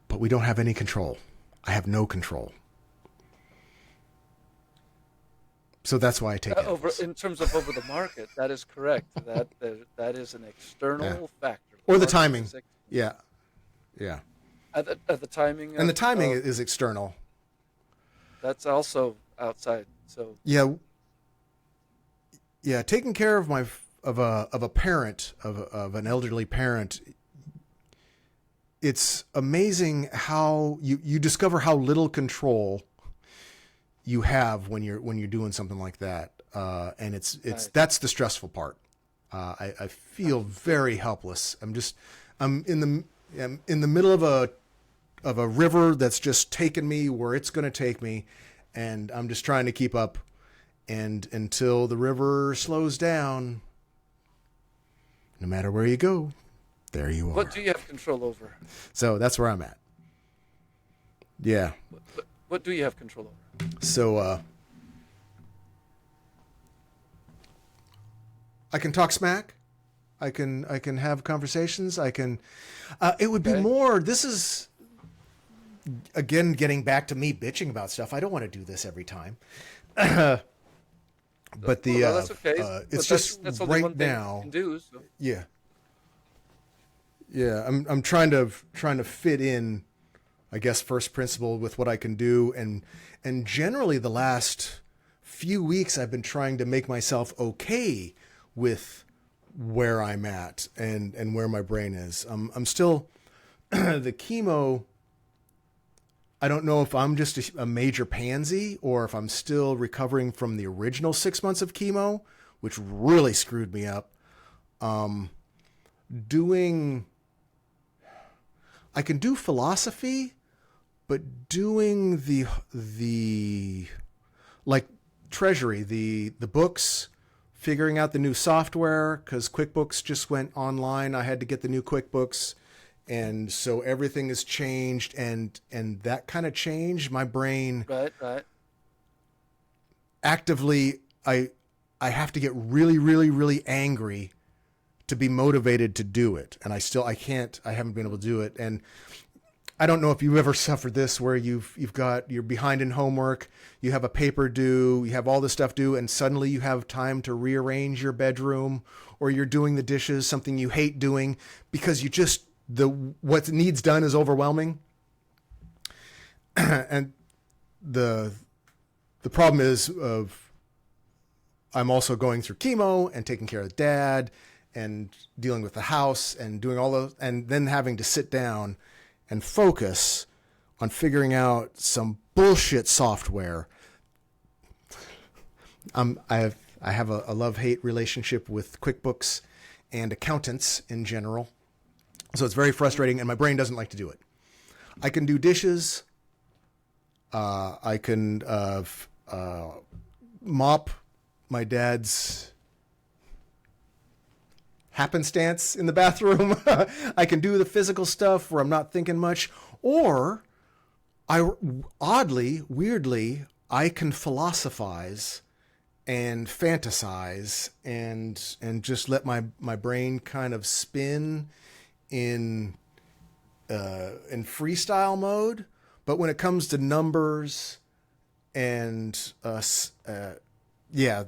Speaker 1: But we don't have any control. I have no control. So that's why I take it.
Speaker 2: In terms of over the market, that is correct. That is an external factor.
Speaker 1: Or the timing. Yeah.
Speaker 2: The timing.
Speaker 1: And the timing is external.
Speaker 2: That's also outside. So
Speaker 1: yeah. Taking care of a parent of an elderly parent. It's amazing how you discover how little control you have when you're doing something like that, and it's
Speaker 2: right.
Speaker 1: That's the stressful part. I feel very helpless. I'm in the middle of a river that's just taken me where it's going to take me, and I'm just trying to keep up, and until the river slows down, no matter where you go. There you are.
Speaker 2: What do you have control over?
Speaker 1: So that's where I'm at. Yeah.
Speaker 2: What do you have control over?
Speaker 1: So I can talk smack. I can have conversations. I can. It would be more. This is again getting back to me bitching about stuff. I don't want to do this every time. But
Speaker 2: that's okay.
Speaker 1: It's just
Speaker 2: that's
Speaker 1: right
Speaker 2: one thing
Speaker 1: now.
Speaker 2: you can do, so.
Speaker 1: Yeah. Yeah, I'm trying to fit in, I guess, first principle with what I can do, and generally the last few weeks I've been trying to make myself okay with where I'm at and where my brain is. I'm still the chemo. I don't know if I'm just a major pansy or if I'm still recovering from the original 6 months of chemo, which really screwed me up. I can do philosophy, but doing the like Treasury, the books, figuring out the new software, because QuickBooks just went online. I had to get the new QuickBooks, and so everything has changed, and that kind of changed my brain.
Speaker 2: Right.
Speaker 1: Actively, I have to get really, really, really angry to be motivated to do it. And I haven't been able to do it. And I don't know if you've ever suffered this where you're behind in homework, you have a paper due, you have all this stuff due, and suddenly you have time to rearrange your bedroom, or you're doing the dishes, something you hate doing because what needs done is overwhelming. And the problem is I'm also going through chemo and taking care of Dad and dealing with the house and doing all those, and then having to sit down and focus on figuring out some bullshit software. I have a love-hate relationship with QuickBooks and accountants in general. So it's very frustrating, and my brain doesn't like to do it. I can do dishes. I can mop my dad's happenstance in the bathroom. I can do the physical stuff where I'm not thinking much, or weirdly, I can philosophize and fantasize and just let my brain kind of spin in freestyle mode, but when it comes to numbers and yeah,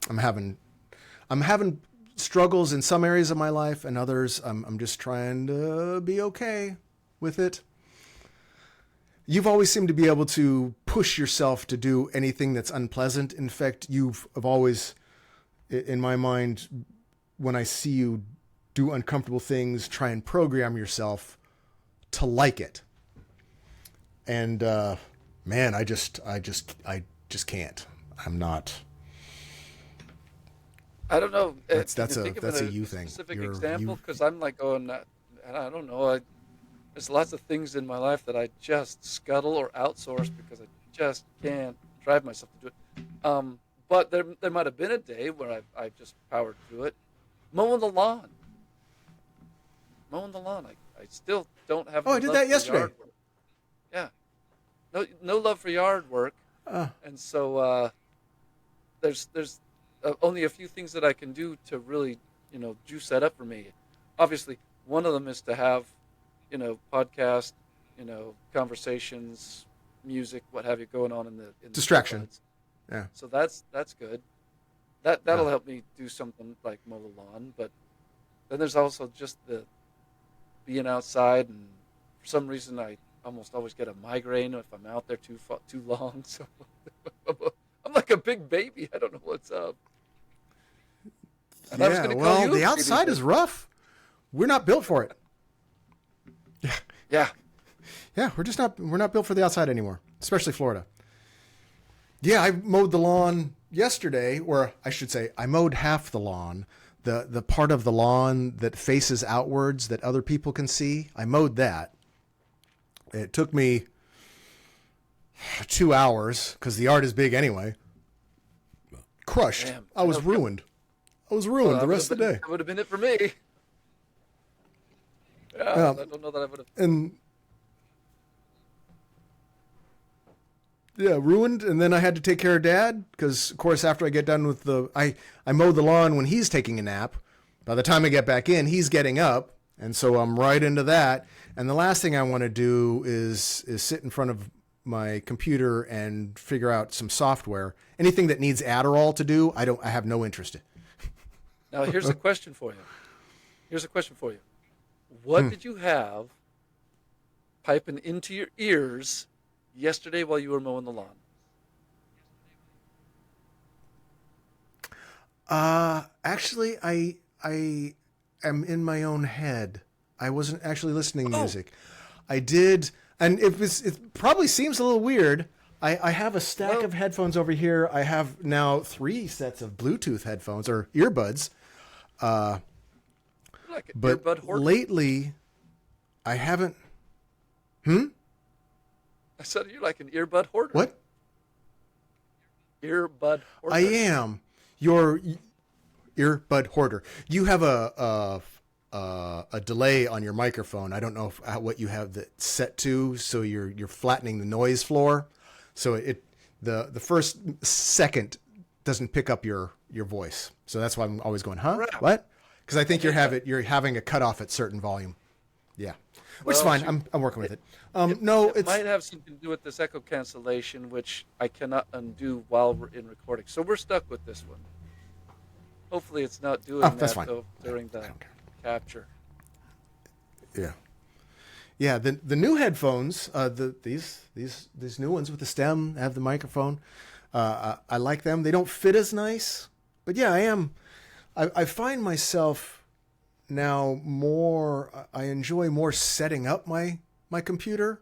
Speaker 1: I'm having struggles in some areas of my life, and others I'm just trying to be okay with it. You've always seemed to be able to push yourself to do anything that's unpleasant. In fact, have always, in my mind, when I see you do uncomfortable things, try and program yourself to like it. And man, I just can't. I'm not.
Speaker 2: I don't know.
Speaker 1: That's
Speaker 2: That's
Speaker 1: a you thing.
Speaker 2: Specific example, because I'm like going, I don't know. There's lots of things in my life that I just scuttle or outsource because I just can't drive myself to do it. But there might have been a day where I just powered through it. Mowing the lawn. I still don't have.
Speaker 1: Oh, I did that yesterday.
Speaker 2: Yeah. No love for yard work. And so there's only a few things that I can do to really, juice that up for me. Obviously, one of them is to have, podcast, conversations, music, what have you, going on in the
Speaker 1: distraction.
Speaker 2: earbuds.
Speaker 1: Yeah.
Speaker 2: So that's good. That'll help me do something like mow the lawn. But then there's also just the being outside, and for some reason I almost always get a migraine if I'm out there too long. So I'm like a big baby. I don't know what's up. And
Speaker 1: yeah, well, the outside is rough. We're not built for it. Yeah, we're not built for the outside anymore, especially Florida. Yeah, I mowed the lawn yesterday, or I should say I mowed half the lawn. The part of the lawn that faces outwards that other people can see, I mowed that. It took me 2 hours because the yard is big anyway. Crushed.
Speaker 2: Damn,
Speaker 1: I was ruined. The rest of the day.
Speaker 2: That would have been it for me. Yeah, I don't know that I would have.
Speaker 1: And yeah, ruined. And then I had to take care of Dad because, of course, after I get done with I mow the lawn when he's taking a nap. By the time I get back in, he's getting up, and so I'm right into that. And the last thing I want to do is sit in front of my computer and figure out some software. Anything that needs Adderall to do, I have no interest in.
Speaker 2: Now, here's a question for you. What did you have piping into your ears yesterday while you were mowing the lawn?
Speaker 1: Actually, I am in my own head. I wasn't actually listening to music. I did, and it probably seems a little weird. I have a stack of headphones over here. I have now 3 sets of Bluetooth headphones or earbuds.
Speaker 2: Like an
Speaker 1: but
Speaker 2: earbud hoarder.
Speaker 1: Lately, I haven't.
Speaker 2: I said you're like an earbud hoarder.
Speaker 1: What?
Speaker 2: Earbud hoarder.
Speaker 1: I am. Your earbud hoarder. You have a delay on your microphone. I don't know what you have that set to, so you're flattening the noise floor. So the first second doesn't pick up your voice. So that's why I'm always going, huh?
Speaker 2: Crap.
Speaker 1: What? Because I think you're having a cutoff at certain volume. Yeah, which is fine. I'm working with it.
Speaker 2: It might have something to do with this echo cancellation, which I cannot undo while we're in recording. So we're stuck with this one. Hopefully, it's not doing that though during the capture.
Speaker 1: Yeah. Yeah, the new headphones, these new ones with the stem have the microphone. I like them. They don't fit as nice, but yeah, I find myself now I enjoy more setting up my computer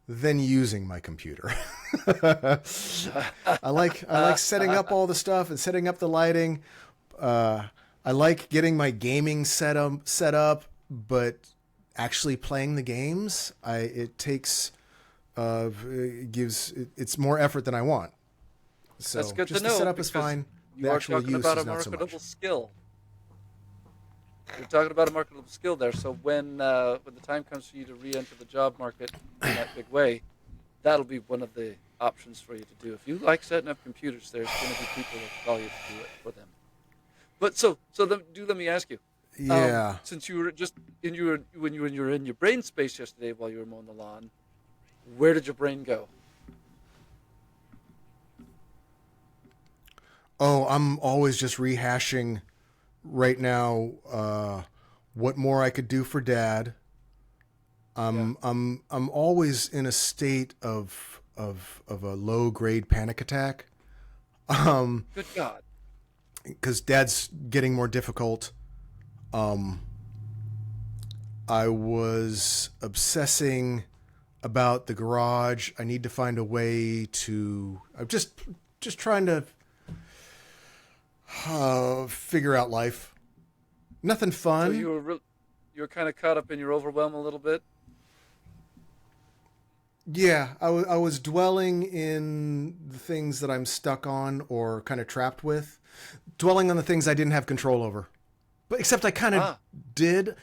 Speaker 1: than using my computer. I like setting up all the stuff and setting up the lighting. I like getting my gaming set up, but actually playing the games, it's more effort than I want. So
Speaker 2: that's good
Speaker 1: just
Speaker 2: to know.
Speaker 1: The setup is fine.
Speaker 2: You
Speaker 1: The
Speaker 2: are
Speaker 1: actual
Speaker 2: talking
Speaker 1: use
Speaker 2: about
Speaker 1: is
Speaker 2: a
Speaker 1: not so
Speaker 2: marketable
Speaker 1: much.
Speaker 2: skill. You're talking about a marketable skill there. So when the time comes for you to re-enter the job market in that big way, that'll be one of the options for you to do. If you like setting up computers, there's going to be people that call you to do it for them. But so let me ask you,
Speaker 1: Yeah.
Speaker 2: Since you were just in your when you were in your brain space yesterday while you were mowing the lawn, where did your brain go?
Speaker 1: Oh, I'm always just rehashing right now what more I could do for Dad.
Speaker 2: Yeah.
Speaker 1: I'm always in a state of a low grade panic attack.
Speaker 2: Good God.
Speaker 1: Because Dad's getting more difficult. I was obsessing about the garage. I need to find a way to. I'm just trying to figure out life. Nothing
Speaker 2: So
Speaker 1: fun.
Speaker 2: you were kind of caught up in your overwhelm a little bit.
Speaker 1: Yeah, I was dwelling in the things that I'm stuck on or kind of trapped with, dwelling on the things I didn't have control over. But except I kind of
Speaker 2: Ah,
Speaker 1: did.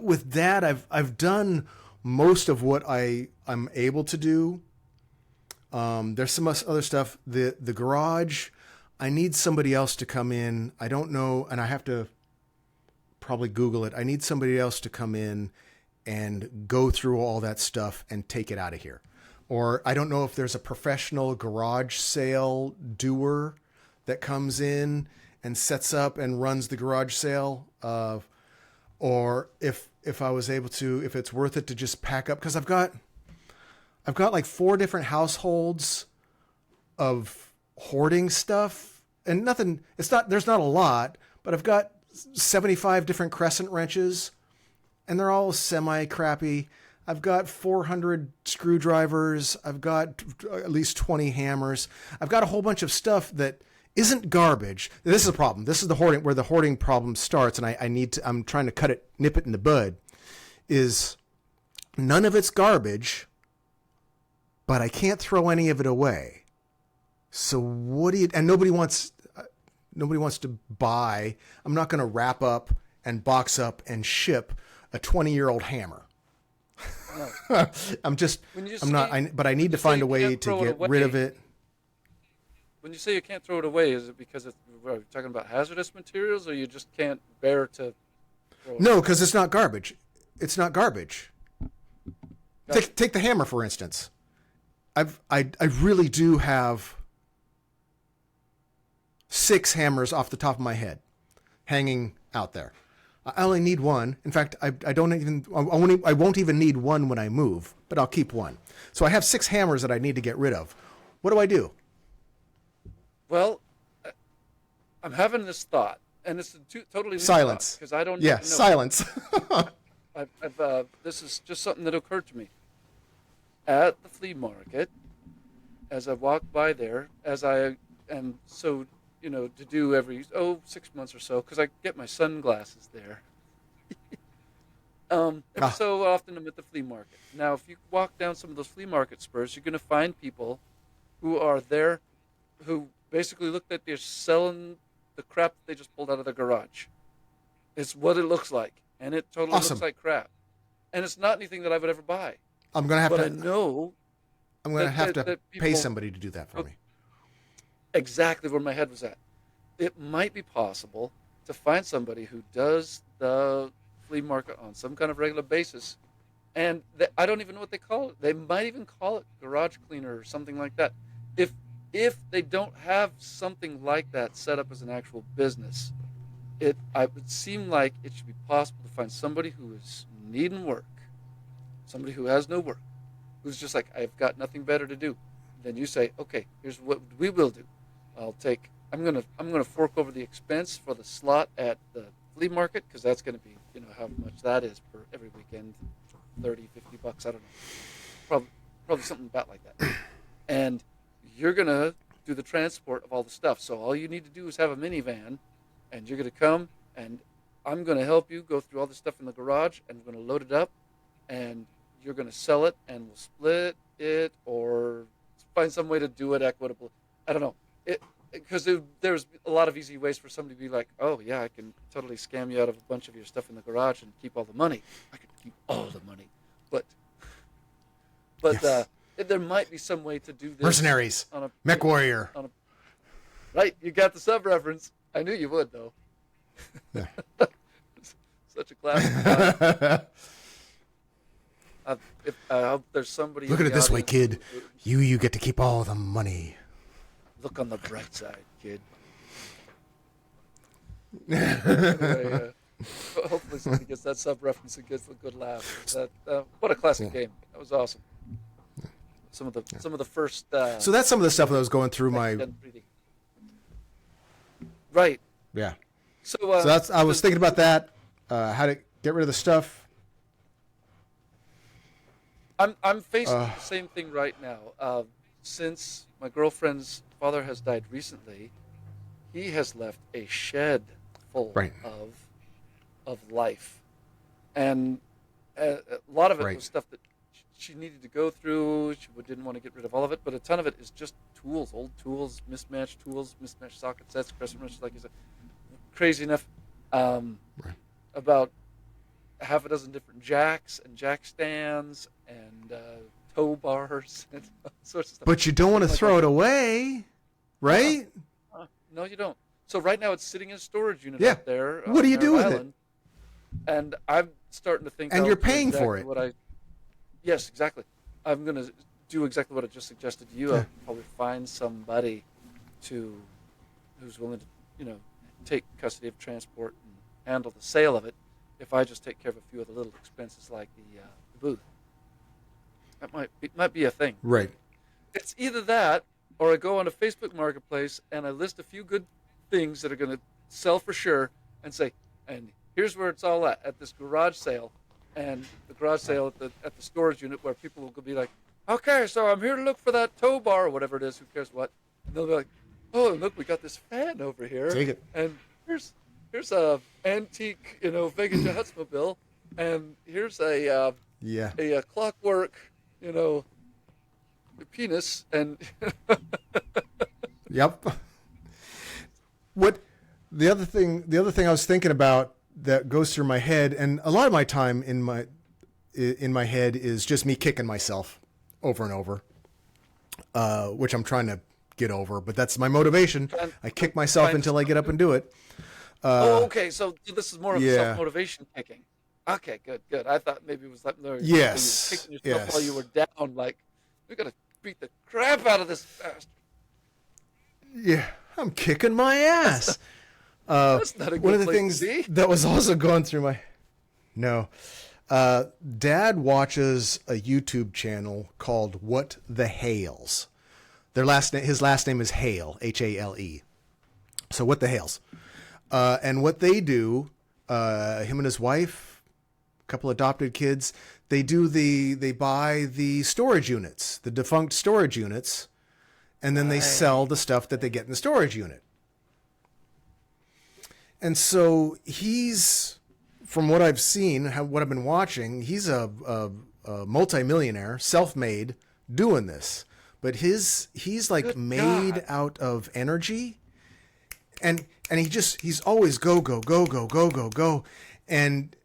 Speaker 1: With Dad, I've done most of what I'm able to do. There's some other stuff. The garage, I need somebody else to come in. I don't know, and I have to probably Google it. I need somebody else to come in and go through all that stuff and take it out of here. Or I don't know if there's a professional garage sale doer that comes in and sets up and runs the garage sale. Or if I was able to, if it's worth it to just pack up, because I've got like 4 different households of hoarding stuff, and nothing. It's not. There's not a lot, but I've got 75 different crescent wrenches, and they're all semi crappy. I've got 400 screwdrivers. I've got at least 20 hammers. I've got a whole bunch of stuff that isn't garbage. This is a problem. This is the hoarding where the hoarding problem starts, and I need to. I'm trying to nip it in the bud. Is none of it's garbage, but I can't throw any of it away. So what do you? And nobody wants to buy. I'm not going to wrap up and box up and ship a 20-year-old hammer.
Speaker 2: no.
Speaker 1: I'm just.
Speaker 2: When you
Speaker 1: I'm not. But I need to find a way to get rid of it.
Speaker 2: When you say you can't throw it away, is it because we're talking about hazardous materials, or you just can't bear to throw it
Speaker 1: No,
Speaker 2: away?
Speaker 1: because it's not garbage. It's not garbage.
Speaker 2: Gotcha.
Speaker 1: Take the hammer for instance. I really do have 6 hammers off the top of my head, hanging out there. I only need one. In fact, I don't even. I won't even need one when I move, but I'll keep one. So I have 6 hammers that I need to get rid of. What do I do?
Speaker 2: Well, I'm having this thought, and it's totally new
Speaker 1: Silence.
Speaker 2: because I don't
Speaker 1: Yeah,
Speaker 2: know.
Speaker 1: silence.
Speaker 2: This is just something that occurred to me at the flea market as I walk by there, as I am so to do every 6 months or so, because I get my sunglasses there. Every so often I'm at the flea market. Now, if you walk down some of those flea market spurs, you're going to find people who are there, who basically look like they're selling the crap that they just pulled out of their garage. It's what it looks like, and it totally
Speaker 1: Awesome.
Speaker 2: looks like crap. And it's not anything that I would ever buy.
Speaker 1: I'm gonna have
Speaker 2: But I
Speaker 1: to.
Speaker 2: know
Speaker 1: I'm gonna have to
Speaker 2: that
Speaker 1: pay
Speaker 2: people
Speaker 1: somebody to do that for me.
Speaker 2: exactly where my head was at. It might be possible to find somebody who does the flea market on some kind of regular basis, and I don't even know what they call it. They might even call it garage cleaner or something like that. If they don't have something like that set up as an actual business, I would seem like it should be possible to find somebody who is needing work, somebody who has no work, who's just like, I've got nothing better to do. Then you say, okay, here's what we will do. I'm gonna fork over the expense for the slot at the flea market, because that's gonna be how much that is per every weekend, $30-$50, I don't know, probably something about like that. And you're gonna do the transport of all the stuff. So all you need to do is have a minivan, and you're gonna come, and I'm gonna help you go through all the stuff in the garage, and we're gonna load it up, and you're gonna sell it, and we'll split it or find some way to do it equitable. I don't know. Because there's a lot of easy ways for somebody to be like, oh yeah, I can totally scam you out of a bunch of your stuff in the garage and keep all the money. I could keep all the money, but
Speaker 1: Yes.
Speaker 2: there might be some way to do this.
Speaker 1: Mercenaries.
Speaker 2: On a
Speaker 1: Mech warrior.
Speaker 2: right. You got the sub reference. I knew you would though.
Speaker 1: Yeah.
Speaker 2: Such a classic line. I hope there's somebody.
Speaker 1: Look
Speaker 2: in
Speaker 1: at it
Speaker 2: the
Speaker 1: this way,
Speaker 2: audience
Speaker 1: kid. You get to keep all the money.
Speaker 2: Look on the bright side, kid. Anyway, hopefully somebody gets that sub reference and gets a good laugh. What a classic game! That was awesome. Some of the first.
Speaker 1: So that's some of the stuff that was going through my.
Speaker 2: 3D. Right.
Speaker 1: Yeah.
Speaker 2: So
Speaker 1: that's. I was thinking about that. How to get rid of the stuff.
Speaker 2: I'm facing the same thing right now. Since my girlfriend's father has died recently, he has left a shed full
Speaker 1: Right.
Speaker 2: of life, and a lot of it
Speaker 1: Right.
Speaker 2: was stuff that she needed to go through. She didn't want to get rid of all of it, but a ton of it is just tools, old tools, mismatched socket sets, crescent wrenches, like you said. Crazy enough, about half a dozen different jacks and jack stands and tow bars and all sorts of stuff.
Speaker 1: But you don't want to throw it away, right?
Speaker 2: No, you don't. So right now it's sitting in a storage unit
Speaker 1: Yeah.
Speaker 2: up there.
Speaker 1: What do you do with it?
Speaker 2: And I'm starting to think.
Speaker 1: And
Speaker 2: I'll
Speaker 1: you're
Speaker 2: do
Speaker 1: paying for
Speaker 2: exactly
Speaker 1: it.
Speaker 2: Yes, exactly. I'm going to do exactly what I just suggested to you.
Speaker 1: Yeah.
Speaker 2: I'll probably find somebody who's willing to, take custody of transport and handle the sale of it. If I just take care of a few of the little expenses like the booth, that might be a thing.
Speaker 1: Right.
Speaker 2: It's either that, or I go on a Facebook Marketplace and I list a few good things that are going to sell for sure, and say, and here's where it's all at this garage sale, and the garage sale at the storage unit where people will be like, okay, so I'm here to look for that tow bar or whatever it is. Who cares what? And they'll be like, oh, look, we got this fan over here.
Speaker 1: Take it.
Speaker 2: And here's a antique, Vegas Hutsmobile, and here's a clockwork, penis, and
Speaker 1: Yep. What the other thing I was thinking about that goes through my head, and a lot of my time in my head is just me kicking myself over and over, which I'm trying to get over, but that's my motivation. I kick myself until I get up and do it.
Speaker 2: okay. So this is more of a
Speaker 1: yeah.
Speaker 2: self-motivation kicking. Okay, good. I thought maybe it was like
Speaker 1: Yes,
Speaker 2: you were kicking yourself
Speaker 1: yes.
Speaker 2: while you were down. Like, we gotta beat the crap out of this bastard.
Speaker 1: Yeah, I'm kicking my ass.
Speaker 2: That's not a good
Speaker 1: One of the
Speaker 2: place
Speaker 1: things
Speaker 2: to be.
Speaker 1: that was also going through my Dad watches a YouTube channel called What the Hales. His last name is Hale, Hale. So What the Hales. And what they do, him and his wife, a couple adopted kids, they buy the storage units, the defunct storage units, and then they sell the stuff that they get in the storage unit. And so he's, from what I've seen, what I've been watching, he's a multimillionaire, self-made, doing this. But he's like
Speaker 2: Good
Speaker 1: made
Speaker 2: God.
Speaker 1: out of energy, and he's always go, and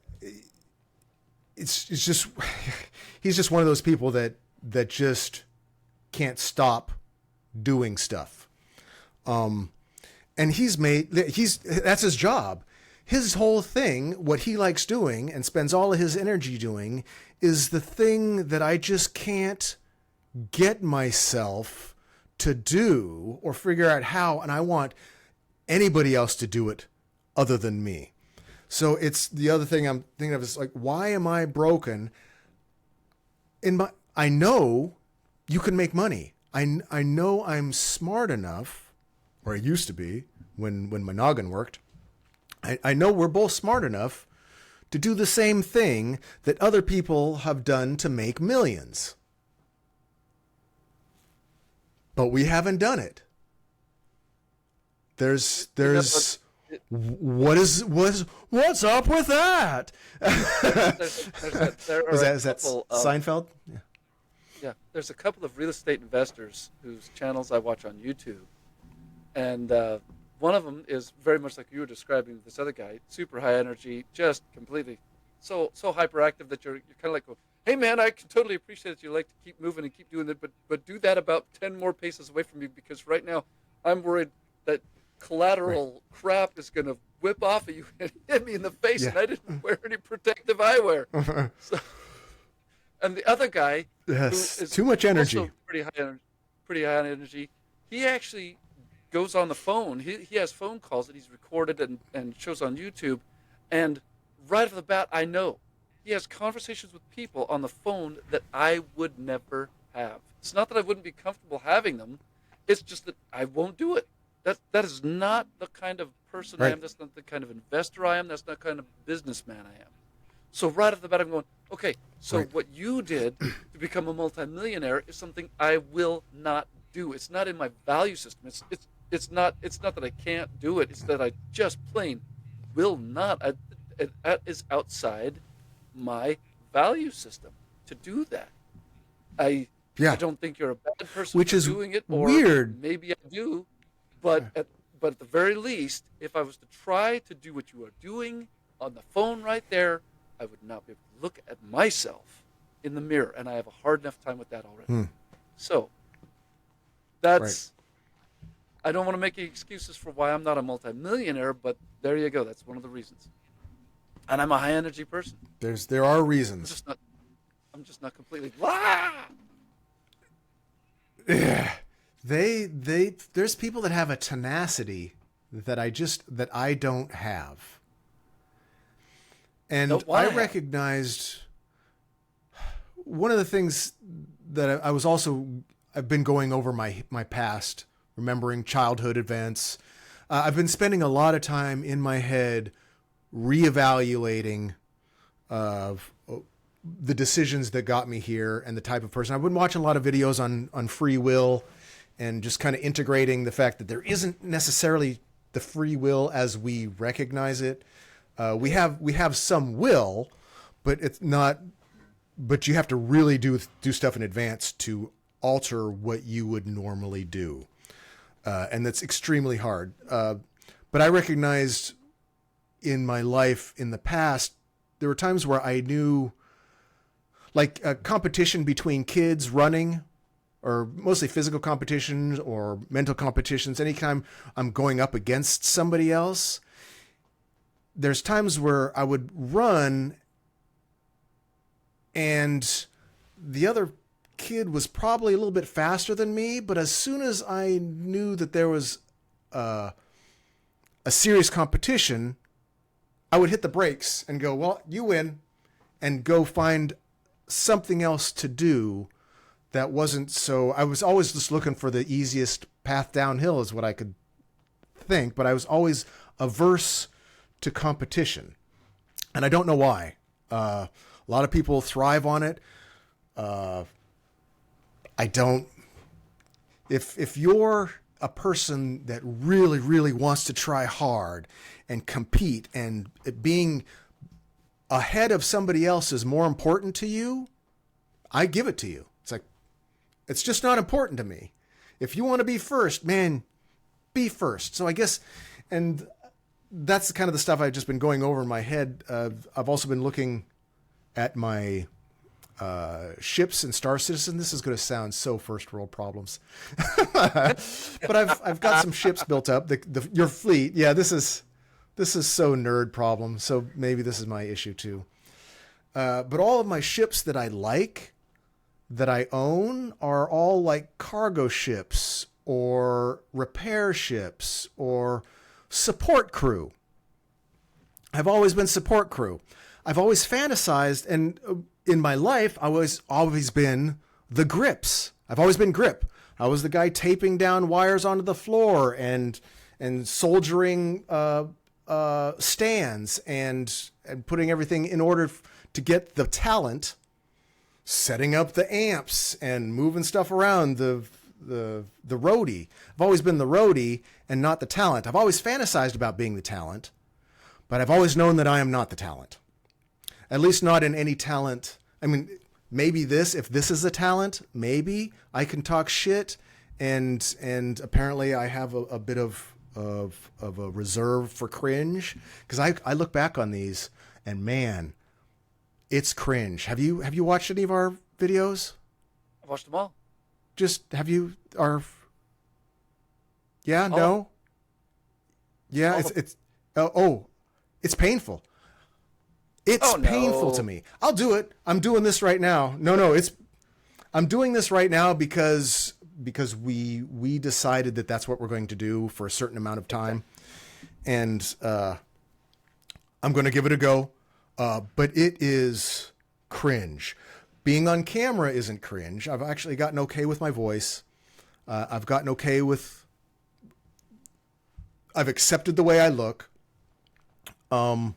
Speaker 1: it's just he's just one of those people that just can't stop doing stuff. And that's his job. His whole thing, what he likes doing and spends all of his energy doing, is the thing that I just can't get myself to do or figure out how, and I want anybody else to do it other than me. So it's the other thing I'm thinking of is like, why am I broken? I know you can make money. I know I'm smart enough, or I used to be when my noggin worked. I know we're both smart enough to do the same thing that other people have done to make millions. But we haven't done it. What's up with that? Is that Seinfeld? Yeah.
Speaker 2: Yeah, there's a couple of real estate investors whose channels I watch on YouTube, and one of them is very much like you were describing this other guy, super high energy, just completely so hyperactive that you're kind of like, hey man, I can totally appreciate that you like to keep moving and keep doing it, but do that about 10 more paces away from me, because right now I'm worried that collateral crap is going to whip off at you and hit me in the face,
Speaker 1: Yeah.
Speaker 2: and I didn't wear any protective eyewear. So, and the other guy, who
Speaker 1: Yes.
Speaker 2: is
Speaker 1: Too much energy.
Speaker 2: also pretty high energy, he actually goes on the phone. He has phone calls that he's recorded and shows on YouTube, and right off the bat, I know he has conversations with people on the phone that I would never have. It's not that I wouldn't be comfortable having them. It's just that I won't do it. That is not the kind of person I
Speaker 1: Right.
Speaker 2: am. That's not the kind of investor I am. That's not the kind of businessman I am. So right off the bat, I'm going, okay, so
Speaker 1: Right.
Speaker 2: what you did to become a multimillionaire is something I will not do. It's not in my value system. It's not that I can't do it. It's that I just plain will not. That is outside my value system to do that. I
Speaker 1: Yeah.
Speaker 2: I don't think you're a bad person
Speaker 1: Which
Speaker 2: for
Speaker 1: is
Speaker 2: doing it, or
Speaker 1: weird.
Speaker 2: maybe I do, but at the very least, if I was to try to do what you are doing on the phone right there, I would not be able to look at myself in the mirror, and I have a hard enough time with that already. So that's. I don't want to make any excuses for why I'm not a multimillionaire, but there you go. That's one of the reasons. And I'm a high energy person.
Speaker 1: There are reasons.
Speaker 2: I'm just not completely. Wah!
Speaker 1: There's people that have a tenacity that I don't have. And
Speaker 2: Don't wanna
Speaker 1: I
Speaker 2: have.
Speaker 1: recognized one of the things that I've been going over my past, remembering childhood events. I've been spending a lot of time in my head reevaluating the decisions that got me here and the type of person. I've been watching a lot of videos on free will and just kind of integrating the fact that there isn't necessarily the free will as we recognize it. We have some will, but it's not. But you have to really do stuff in advance to alter what you would normally do, and that's extremely hard. But I recognized in my life in the past, there were times where I knew, like a competition between kids running, or mostly physical competitions or mental competitions. Anytime I'm going up against somebody else, there's times where I would run and the other kid was probably a little bit faster than me, but as soon as I knew that there was a serious competition, I would hit the brakes and go, well, you win, and go find something else to do that wasn't so. I was always just looking for the easiest path downhill is what I could think, but I was always averse to competition. And I don't know why. A lot of people thrive on it. I don't. If you're a person that really, really wants to try hard and compete, and being ahead of somebody else is more important to you, I give it to you. It's like, it's just not important to me. If you want to be first, man, be first. So I guess, and that's kind of the stuff I've just been going over in my head. I've also been looking at my ships and Star Citizen. This is going to sound so first world problems, but I've got some ships built up. Your fleet, yeah. This is so nerd problem. So maybe this is my issue too. But all of my ships that I like, that I own, are all like cargo ships or repair ships or support crew. I've always been support crew. I've always fantasized, and in my life, I was always been the grips. I've always been grip. I was the guy taping down wires onto the floor and soldering stands and putting everything in order to get the talent, setting up the amps and moving stuff around, the roadie. I've always been the roadie and not the talent. I've always fantasized about being the talent, but I've always known that I am not the talent. At least not in any talent. I mean, maybe if this is a talent, maybe I can talk shit, and apparently I have a bit of a reserve for cringe, because I look back on these and man, it's cringe. Have you watched any of our videos?
Speaker 2: I watched them all.
Speaker 1: Just have you yeah,
Speaker 2: All
Speaker 1: no? Yeah,
Speaker 2: all
Speaker 1: it's Oh, it's painful. It's
Speaker 2: Oh
Speaker 1: painful to
Speaker 2: no.
Speaker 1: me. I'll do it. I'm doing this right now. No, I'm doing this right now because we decided that that's what we're going to do for a certain amount of
Speaker 2: Okay.
Speaker 1: time, and I'm going to give it a go. But it is cringe. Being on camera isn't cringe. I've actually gotten okay with my voice. I've gotten okay with. I've accepted the way I look. But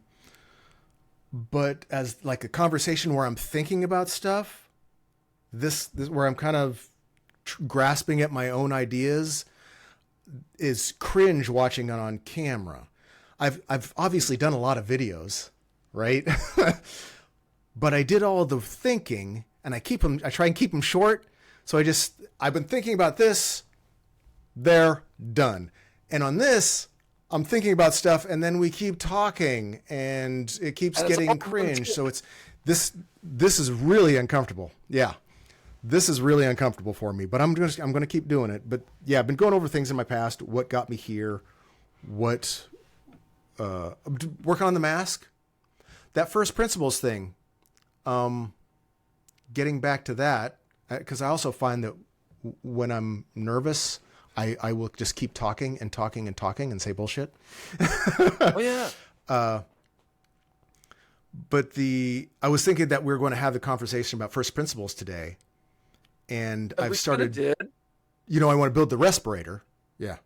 Speaker 1: as like a conversation where I'm thinking about stuff, this where I'm kind of grasping at my own ideas is cringe watching it on camera. I've obviously done a lot of videos, right? But I did all the thinking, and I try and keep them short. So I've been thinking about this, they're done. And on this, I'm thinking about stuff, and then we keep talking, and it keeps
Speaker 2: And it's all
Speaker 1: getting
Speaker 2: one
Speaker 1: cringe.
Speaker 2: take.
Speaker 1: So this is really uncomfortable. Yeah, this is really uncomfortable for me. But I'm going to keep doing it. But yeah, I've been going over things in my past. What got me here? What working on the mask? That first principles thing. Getting back to that, because I also find that when I'm nervous, I will just keep talking and talking and talking and say bullshit.
Speaker 2: Oh yeah.
Speaker 1: But I was thinking that we were going to have the conversation about first principles today, and
Speaker 2: We
Speaker 1: I've
Speaker 2: kind of
Speaker 1: started.
Speaker 2: did.
Speaker 1: I want to build the respirator. Yeah,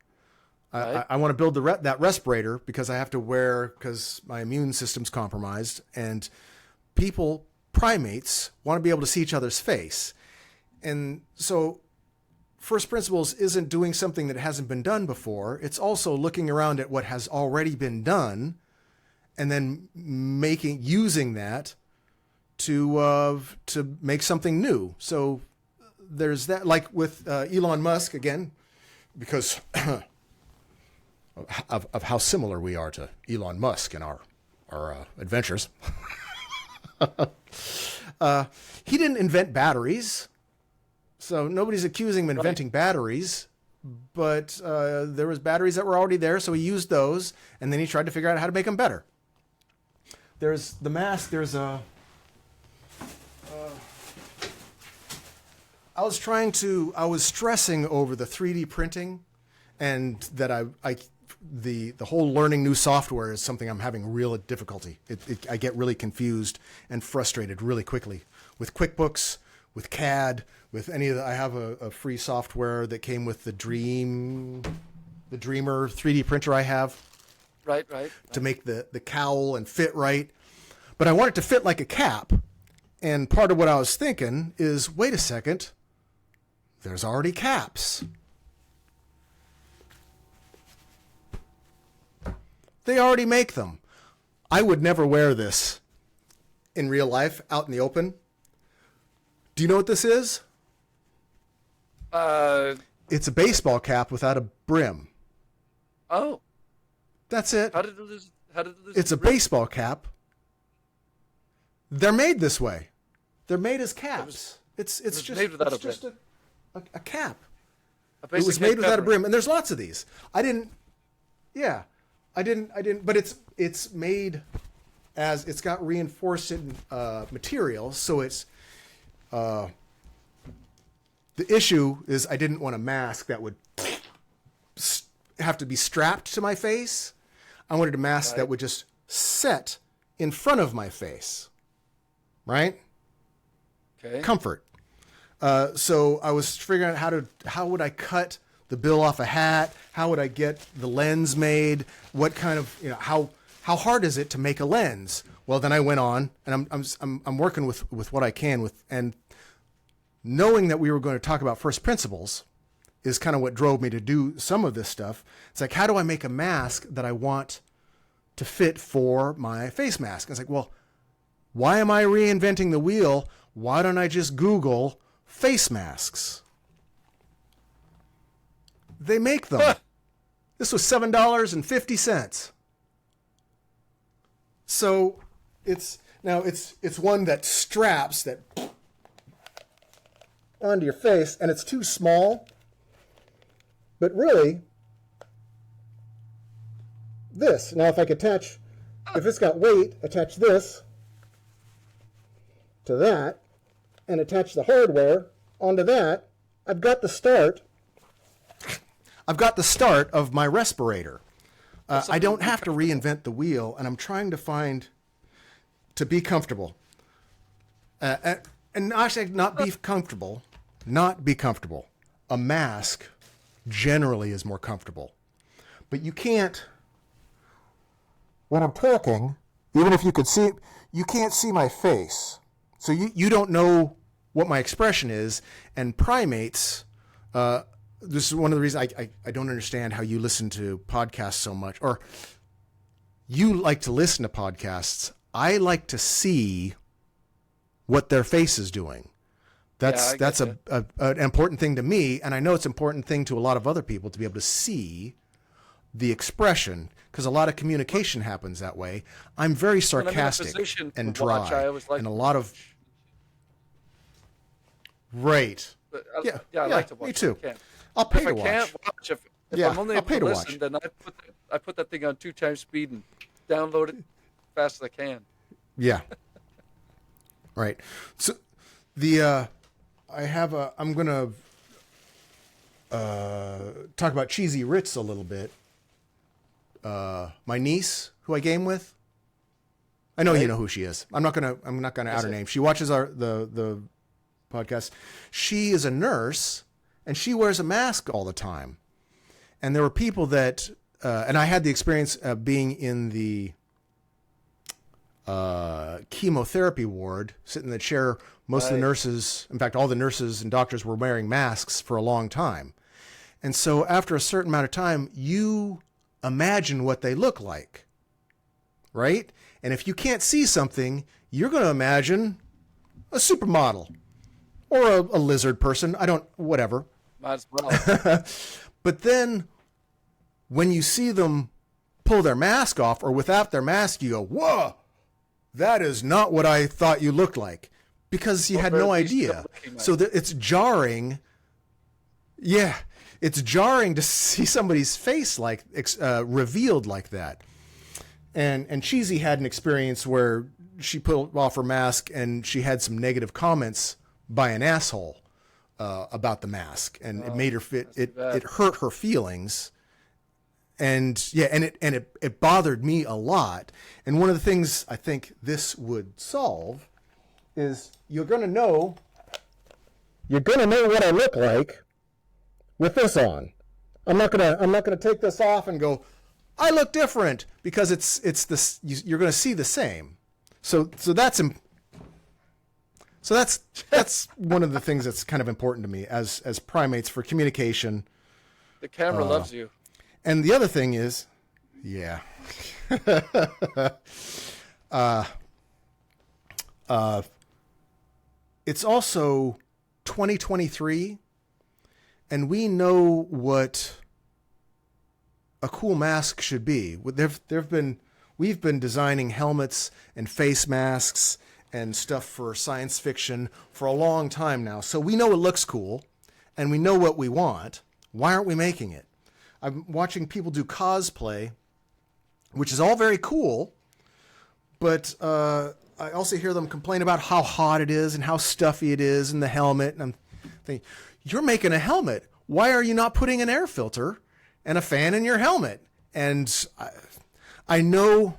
Speaker 2: Right.
Speaker 1: I want to build that respirator because I have to wear because my immune system's compromised, and primates want to be able to see each other's face, and so first principles isn't doing something that hasn't been done before. It's also looking around at what has already been done and then using that to make something new. So there's that, like with Elon Musk again, because of how similar we are to Elon Musk in our adventures. He didn't invent batteries. So nobody's accusing him of inventing batteries, but there was batteries that were already there, so he used those, and then he tried to figure out how to make them better. There's the mask. There's a. I was stressing over the 3D printing, and that the whole learning new software is something I'm having real difficulty. I get really confused and frustrated really quickly with QuickBooks, with CAD, with any of the. I have a free software that came with the Dreamer 3D printer I have
Speaker 2: Right.
Speaker 1: to make the cowl and fit right. But I want it to fit like a cap. And part of what I was thinking is, wait a second, there's already caps. They already make them. I would never wear this in real life, out in the open. Do you know what this is? It's a baseball cap without a brim.
Speaker 2: Oh,
Speaker 1: That's it.
Speaker 2: how did it lose? How did it lose?
Speaker 1: It's a
Speaker 2: its rim?
Speaker 1: baseball cap. They're made this way. They're made as caps. It's
Speaker 2: was
Speaker 1: just
Speaker 2: made without
Speaker 1: it's
Speaker 2: a
Speaker 1: just a cap.
Speaker 2: A
Speaker 1: It was
Speaker 2: basic
Speaker 1: made
Speaker 2: head
Speaker 1: without a
Speaker 2: covering.
Speaker 1: brim, and there's lots of these. I didn't. Yeah, I didn't. But it's made as it's got reinforced material, so it's. The issue is I didn't want a mask that would have to be strapped to my face. I wanted a mask that would just set in front of my face. Right?
Speaker 2: Okay.
Speaker 1: Comfort. So I was figuring out how would I cut the bill off a hat? How would I get the lens made? What kind of, how hard is it to make a lens? Well, then I went on, and I'm working with what I can with, and knowing that we were going to talk about first principles is kind of what drove me to do some of this stuff. It's like, how do I make a mask that I want to fit for my face mask? And it's like, well, why am I reinventing the wheel? Why don't I just Google face masks? They make them. This was $7.50. So it's one that straps that onto your face, and it's too small. But really, this. Now, if it's got weight, attach this to that, and attach the hardware onto that, I've got the start. I've got the start of my respirator. I don't have to reinvent the wheel, and I'm trying to be comfortable. And actually, not be comfortable. A mask generally is more comfortable. But you can't, when I'm talking, even if you could see, you can't see my face. So you don't know what my expression is. And primates, this is one of the reasons I don't understand how you listen to podcasts so much. Or you like to listen to podcasts. I like to see what their face is doing. That's an important thing to me, and I know it's an important thing to a lot of other people to be able to see the expression, because a lot of communication happens that way. I'm very sarcastic and dry, and a lot of right.
Speaker 2: I like to watch.
Speaker 1: Me too.
Speaker 2: I'll
Speaker 1: pay to
Speaker 2: watch. If I can't watch, if I'm only able to listen, then I put that thing on 2 times speed and download it as fast as I can.
Speaker 1: Yeah. Right. So I'm going to talk about Cheesy Ritz a little bit. My niece, who I game with, I know you know who she is. I'm not gonna out her name. She watches the podcast. She is a nurse, and she wears a mask all the time. And there were people that, and I had the experience of being in the chemotherapy ward, sitting in the chair. Most of the nurses, in fact, all the nurses and doctors were wearing masks for a long time. And so after a certain amount of time, you imagine what they look like, right? And if you can't see something, you're going to imagine a supermodel or a lizard person. Whatever.
Speaker 2: Might as well.
Speaker 1: But then when you see them pull their mask off or without their mask, you go, whoa, that is not what I thought you looked like, because you had no idea. So it's jarring. Yeah. It's jarring to see somebody's face like revealed like that. And Cheesy had an experience where she pulled off her mask and she had some negative comments by an asshole about the mask, and it made her it hurt her feelings. And it bothered me a lot. And one of the things I think this would solve is you're gonna know what I look like with this on. I'm not gonna take this off and go, I look different, because it's this. You're gonna see the same. So that's one of the things that's kind of important to me as primates for communication.
Speaker 2: The camera loves you.
Speaker 1: And the other thing is, yeah. It's also 2023, and we know what a cool mask should be. We've been designing helmets and face masks and stuff for science fiction for a long time now. So we know it looks cool, and we know what we want. Why aren't we making it? I'm watching people do cosplay, which is all very cool, but I also hear them complain about how hot it is and how stuffy it is in the helmet. And I'm thinking, you're making a helmet. Why are you not putting an air filter and a fan in your helmet? And I know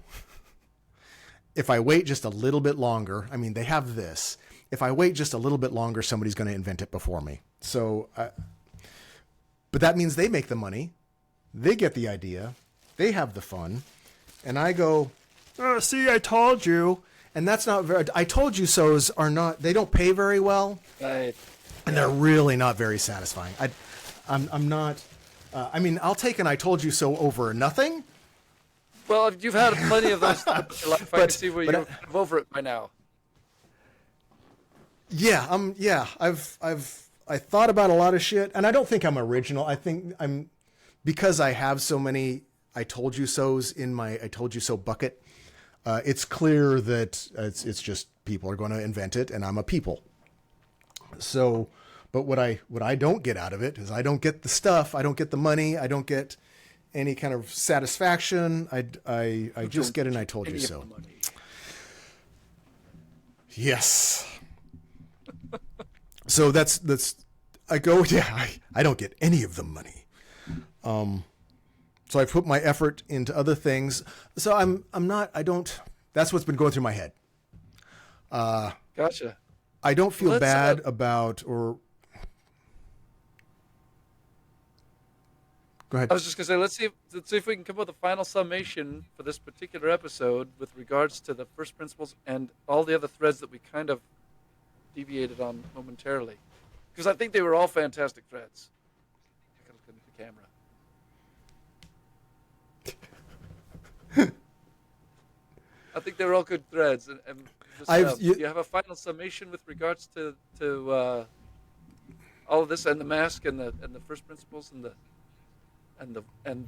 Speaker 1: if I wait just a little bit longer, I mean, they have this. If I wait just a little bit longer, somebody's going to invent it before me. So, but that means they make the money. They get the idea. They have the fun. And I go, oh, see, I told you. And that's not very, I told you so's are not, they don't pay very well.
Speaker 2: Right.
Speaker 1: And they're really not very satisfying. I'm not, I mean, I'll take an I told you so over nothing.
Speaker 2: Well, you've had plenty of those in your life. I can see where you're kind of over it by now.
Speaker 1: Yeah, I've thought about a lot of shit, and I don't think I'm original. I think because I have so many I told you so's in my I told you so bucket. It's clear that it's just people are going to invent it, and I'm a people. So, but what I don't get out of it is I don't get the stuff, I don't get the money, I don't get any kind of satisfaction. I just get an I told you
Speaker 2: Any of
Speaker 1: so.
Speaker 2: the money.
Speaker 1: Yes. So that's I go, yeah, I don't get any of the money. So I put my effort into other things. So that's what's been going through my head.
Speaker 2: Gotcha.
Speaker 1: I don't feel
Speaker 2: Let's,
Speaker 1: bad about, or go ahead.
Speaker 2: I was just gonna say, let's see if we can come up with a final summation for this particular episode with regards to the first principles and all the other threads that we kind of deviated on momentarily, because I think they were all fantastic threads. I gotta look at the camera. I think they were all good threads, and just, you have a final summation with regards to all of this and the mask and the first principles and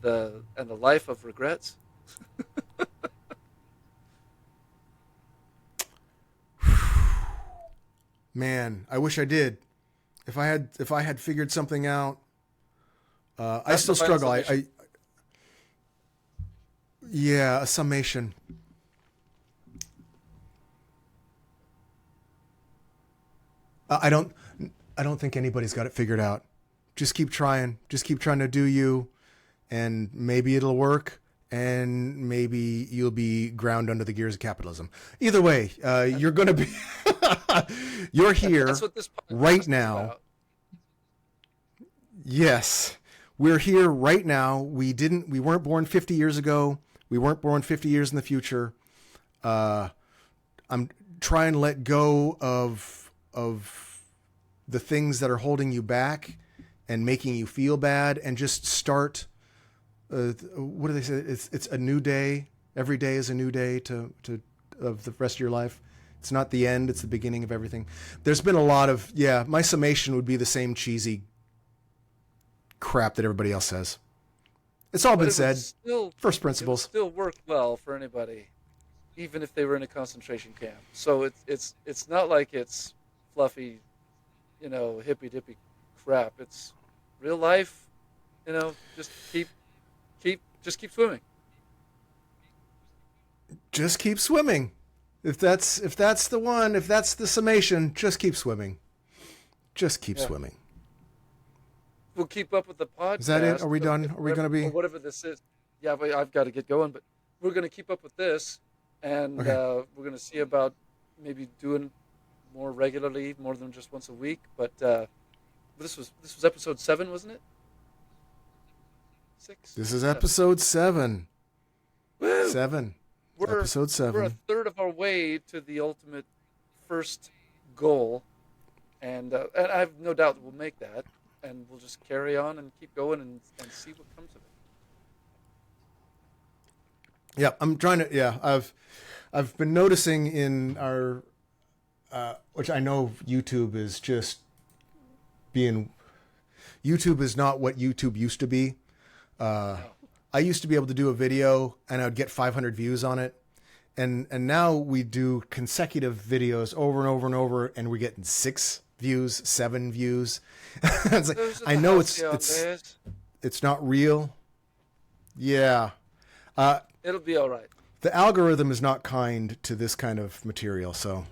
Speaker 2: the life of regrets.
Speaker 1: Man, I wish I did. If I had figured something out, I still struggle. Yeah, a summation. I don't think anybody's got it figured out. Just keep trying. Just keep trying to do you, and maybe it'll work, and maybe you'll be ground under the gears of capitalism. Either way, you're going to be. You're here.
Speaker 2: That's what this podcast
Speaker 1: right
Speaker 2: is
Speaker 1: now.
Speaker 2: about.
Speaker 1: Yes, we're here right now. We weren't born 50 years ago. We weren't born 50 years in the future. I'm trying to let go of the things that are holding you back and making you feel bad, and just start. What do they say? It's a new day. Every day is a new day of the rest of your life. It's not the end. It's the beginning of everything. There's been a lot of, my summation would be the same cheesy crap that everybody else says. It's all been said. First principles.
Speaker 2: It would still work well for anybody, even if they were in a concentration camp. So it's not like it's fluffy, hippy dippy crap. It's real life. Just keep swimming.
Speaker 1: Just keep swimming. If that's the one, if that's the summation, just keep swimming. Just keep swimming.
Speaker 2: We'll keep up with the podcast.
Speaker 1: Is that it? Are we done? Are we going to be?
Speaker 2: Whatever this is. Yeah, but I've got to get going. But we're going to keep up with this, and we're going to see about maybe doing more regularly, more than just once a week. But this was episode 7, wasn't it? 6.
Speaker 1: This is episode 7.
Speaker 2: Woo!
Speaker 1: 7. Episode 7.
Speaker 2: We're a third of our way to the ultimate first goal, and I have no doubt that we'll make that, and we'll just carry on and keep going and see what comes of it.
Speaker 1: Yeah, I'm trying to. Yeah, I've been noticing in our, which I know YouTube is just being. YouTube is not what YouTube used to be. I used to be able to do a video and I would get 500 views on it. And now we do consecutive videos over and over and over, and we're getting 6 views, 7 views. It's like, I know it's not real. Yeah.
Speaker 2: It'll be all right.
Speaker 1: The algorithm is not kind to this kind of material, so.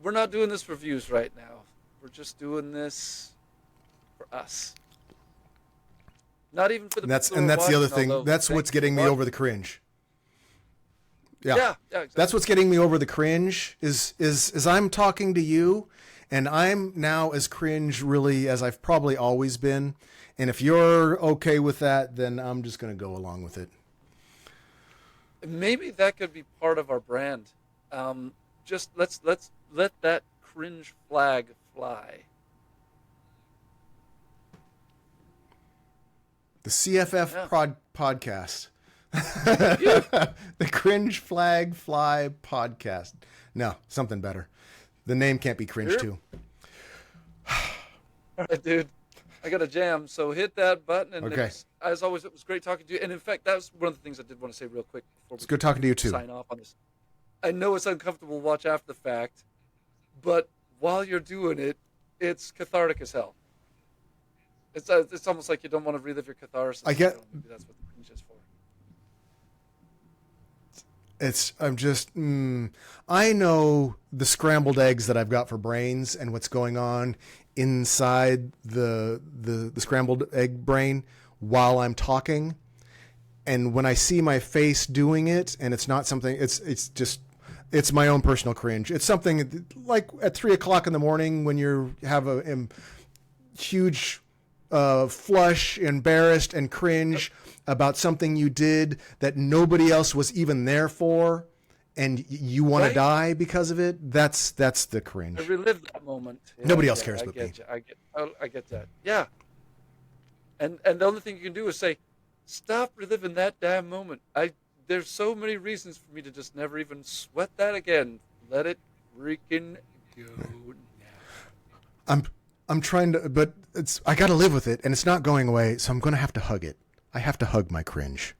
Speaker 2: We're not doing this for views right now. We're just doing this for us. Not even for the
Speaker 1: that's the other thing. That's what's getting me over the cringe. Yeah, exactly. That's what's getting me over the cringe is I'm talking to you, and I'm now as cringe really as I've probably always been. And if you're okay with that, then I'm just going to go along with it.
Speaker 2: Maybe that could be part of our brand. Just let's let that cringe flag fly.
Speaker 1: The CFF podcast. The Cringe Flag Fly podcast. No, something better. The name can't be cringe too.
Speaker 2: All right, dude. I got a jam, so hit that button. And
Speaker 1: okay.
Speaker 2: As always, it was great talking to you. And in fact, that was one of the things I did want to say real quick before
Speaker 1: it's good talking to you too.
Speaker 2: Sign off on this. I know it's uncomfortable to watch after the fact, but while you're doing it, it's cathartic as hell. It's almost like you don't want to relive your catharsis.
Speaker 1: I get
Speaker 2: maybe that's what the cringe is for.
Speaker 1: I'm just I know the scrambled eggs that I've got for brains and what's going on inside the scrambled egg brain while I'm talking. And when I see my face doing it, and it's not something, it's my own personal cringe. It's something like at 3:00 in the morning when you have a huge flush, embarrassed, and cringe about something you did that nobody else was even there for, and you want to die because of it. That's the cringe.
Speaker 2: I relive that moment. Yeah,
Speaker 1: Nobody else cares but me.
Speaker 2: I get that. Yeah. And the only thing you can do is say, stop reliving that damn moment. There's so many reasons for me to just never even sweat that again. Let it freaking go now.
Speaker 1: I'm trying to, but I got to live with it, and it's not going away. So I'm going to have to hug it. I have to hug my cringe.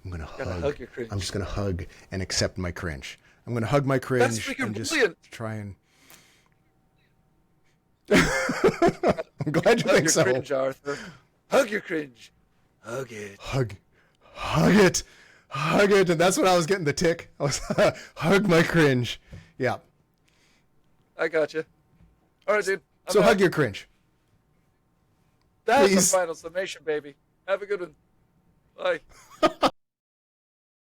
Speaker 1: I'm going to hug
Speaker 2: your cringe.
Speaker 1: I'm just going to hug and accept my cringe. I'm going to hug my cringe.
Speaker 2: That's freaking
Speaker 1: and just
Speaker 2: brilliant.
Speaker 1: Try and. I'm glad you think so.
Speaker 2: Hug your cringe, Arthur. Hug your cringe. Hug it.
Speaker 1: Hug it. Hug it. And that's when I was getting the tick. I was hug my cringe. Yeah.
Speaker 2: I got you. All right, dude.
Speaker 1: So hug your cringe.
Speaker 2: That's
Speaker 1: Please.
Speaker 2: the final summation, baby. Have a good one. Bye.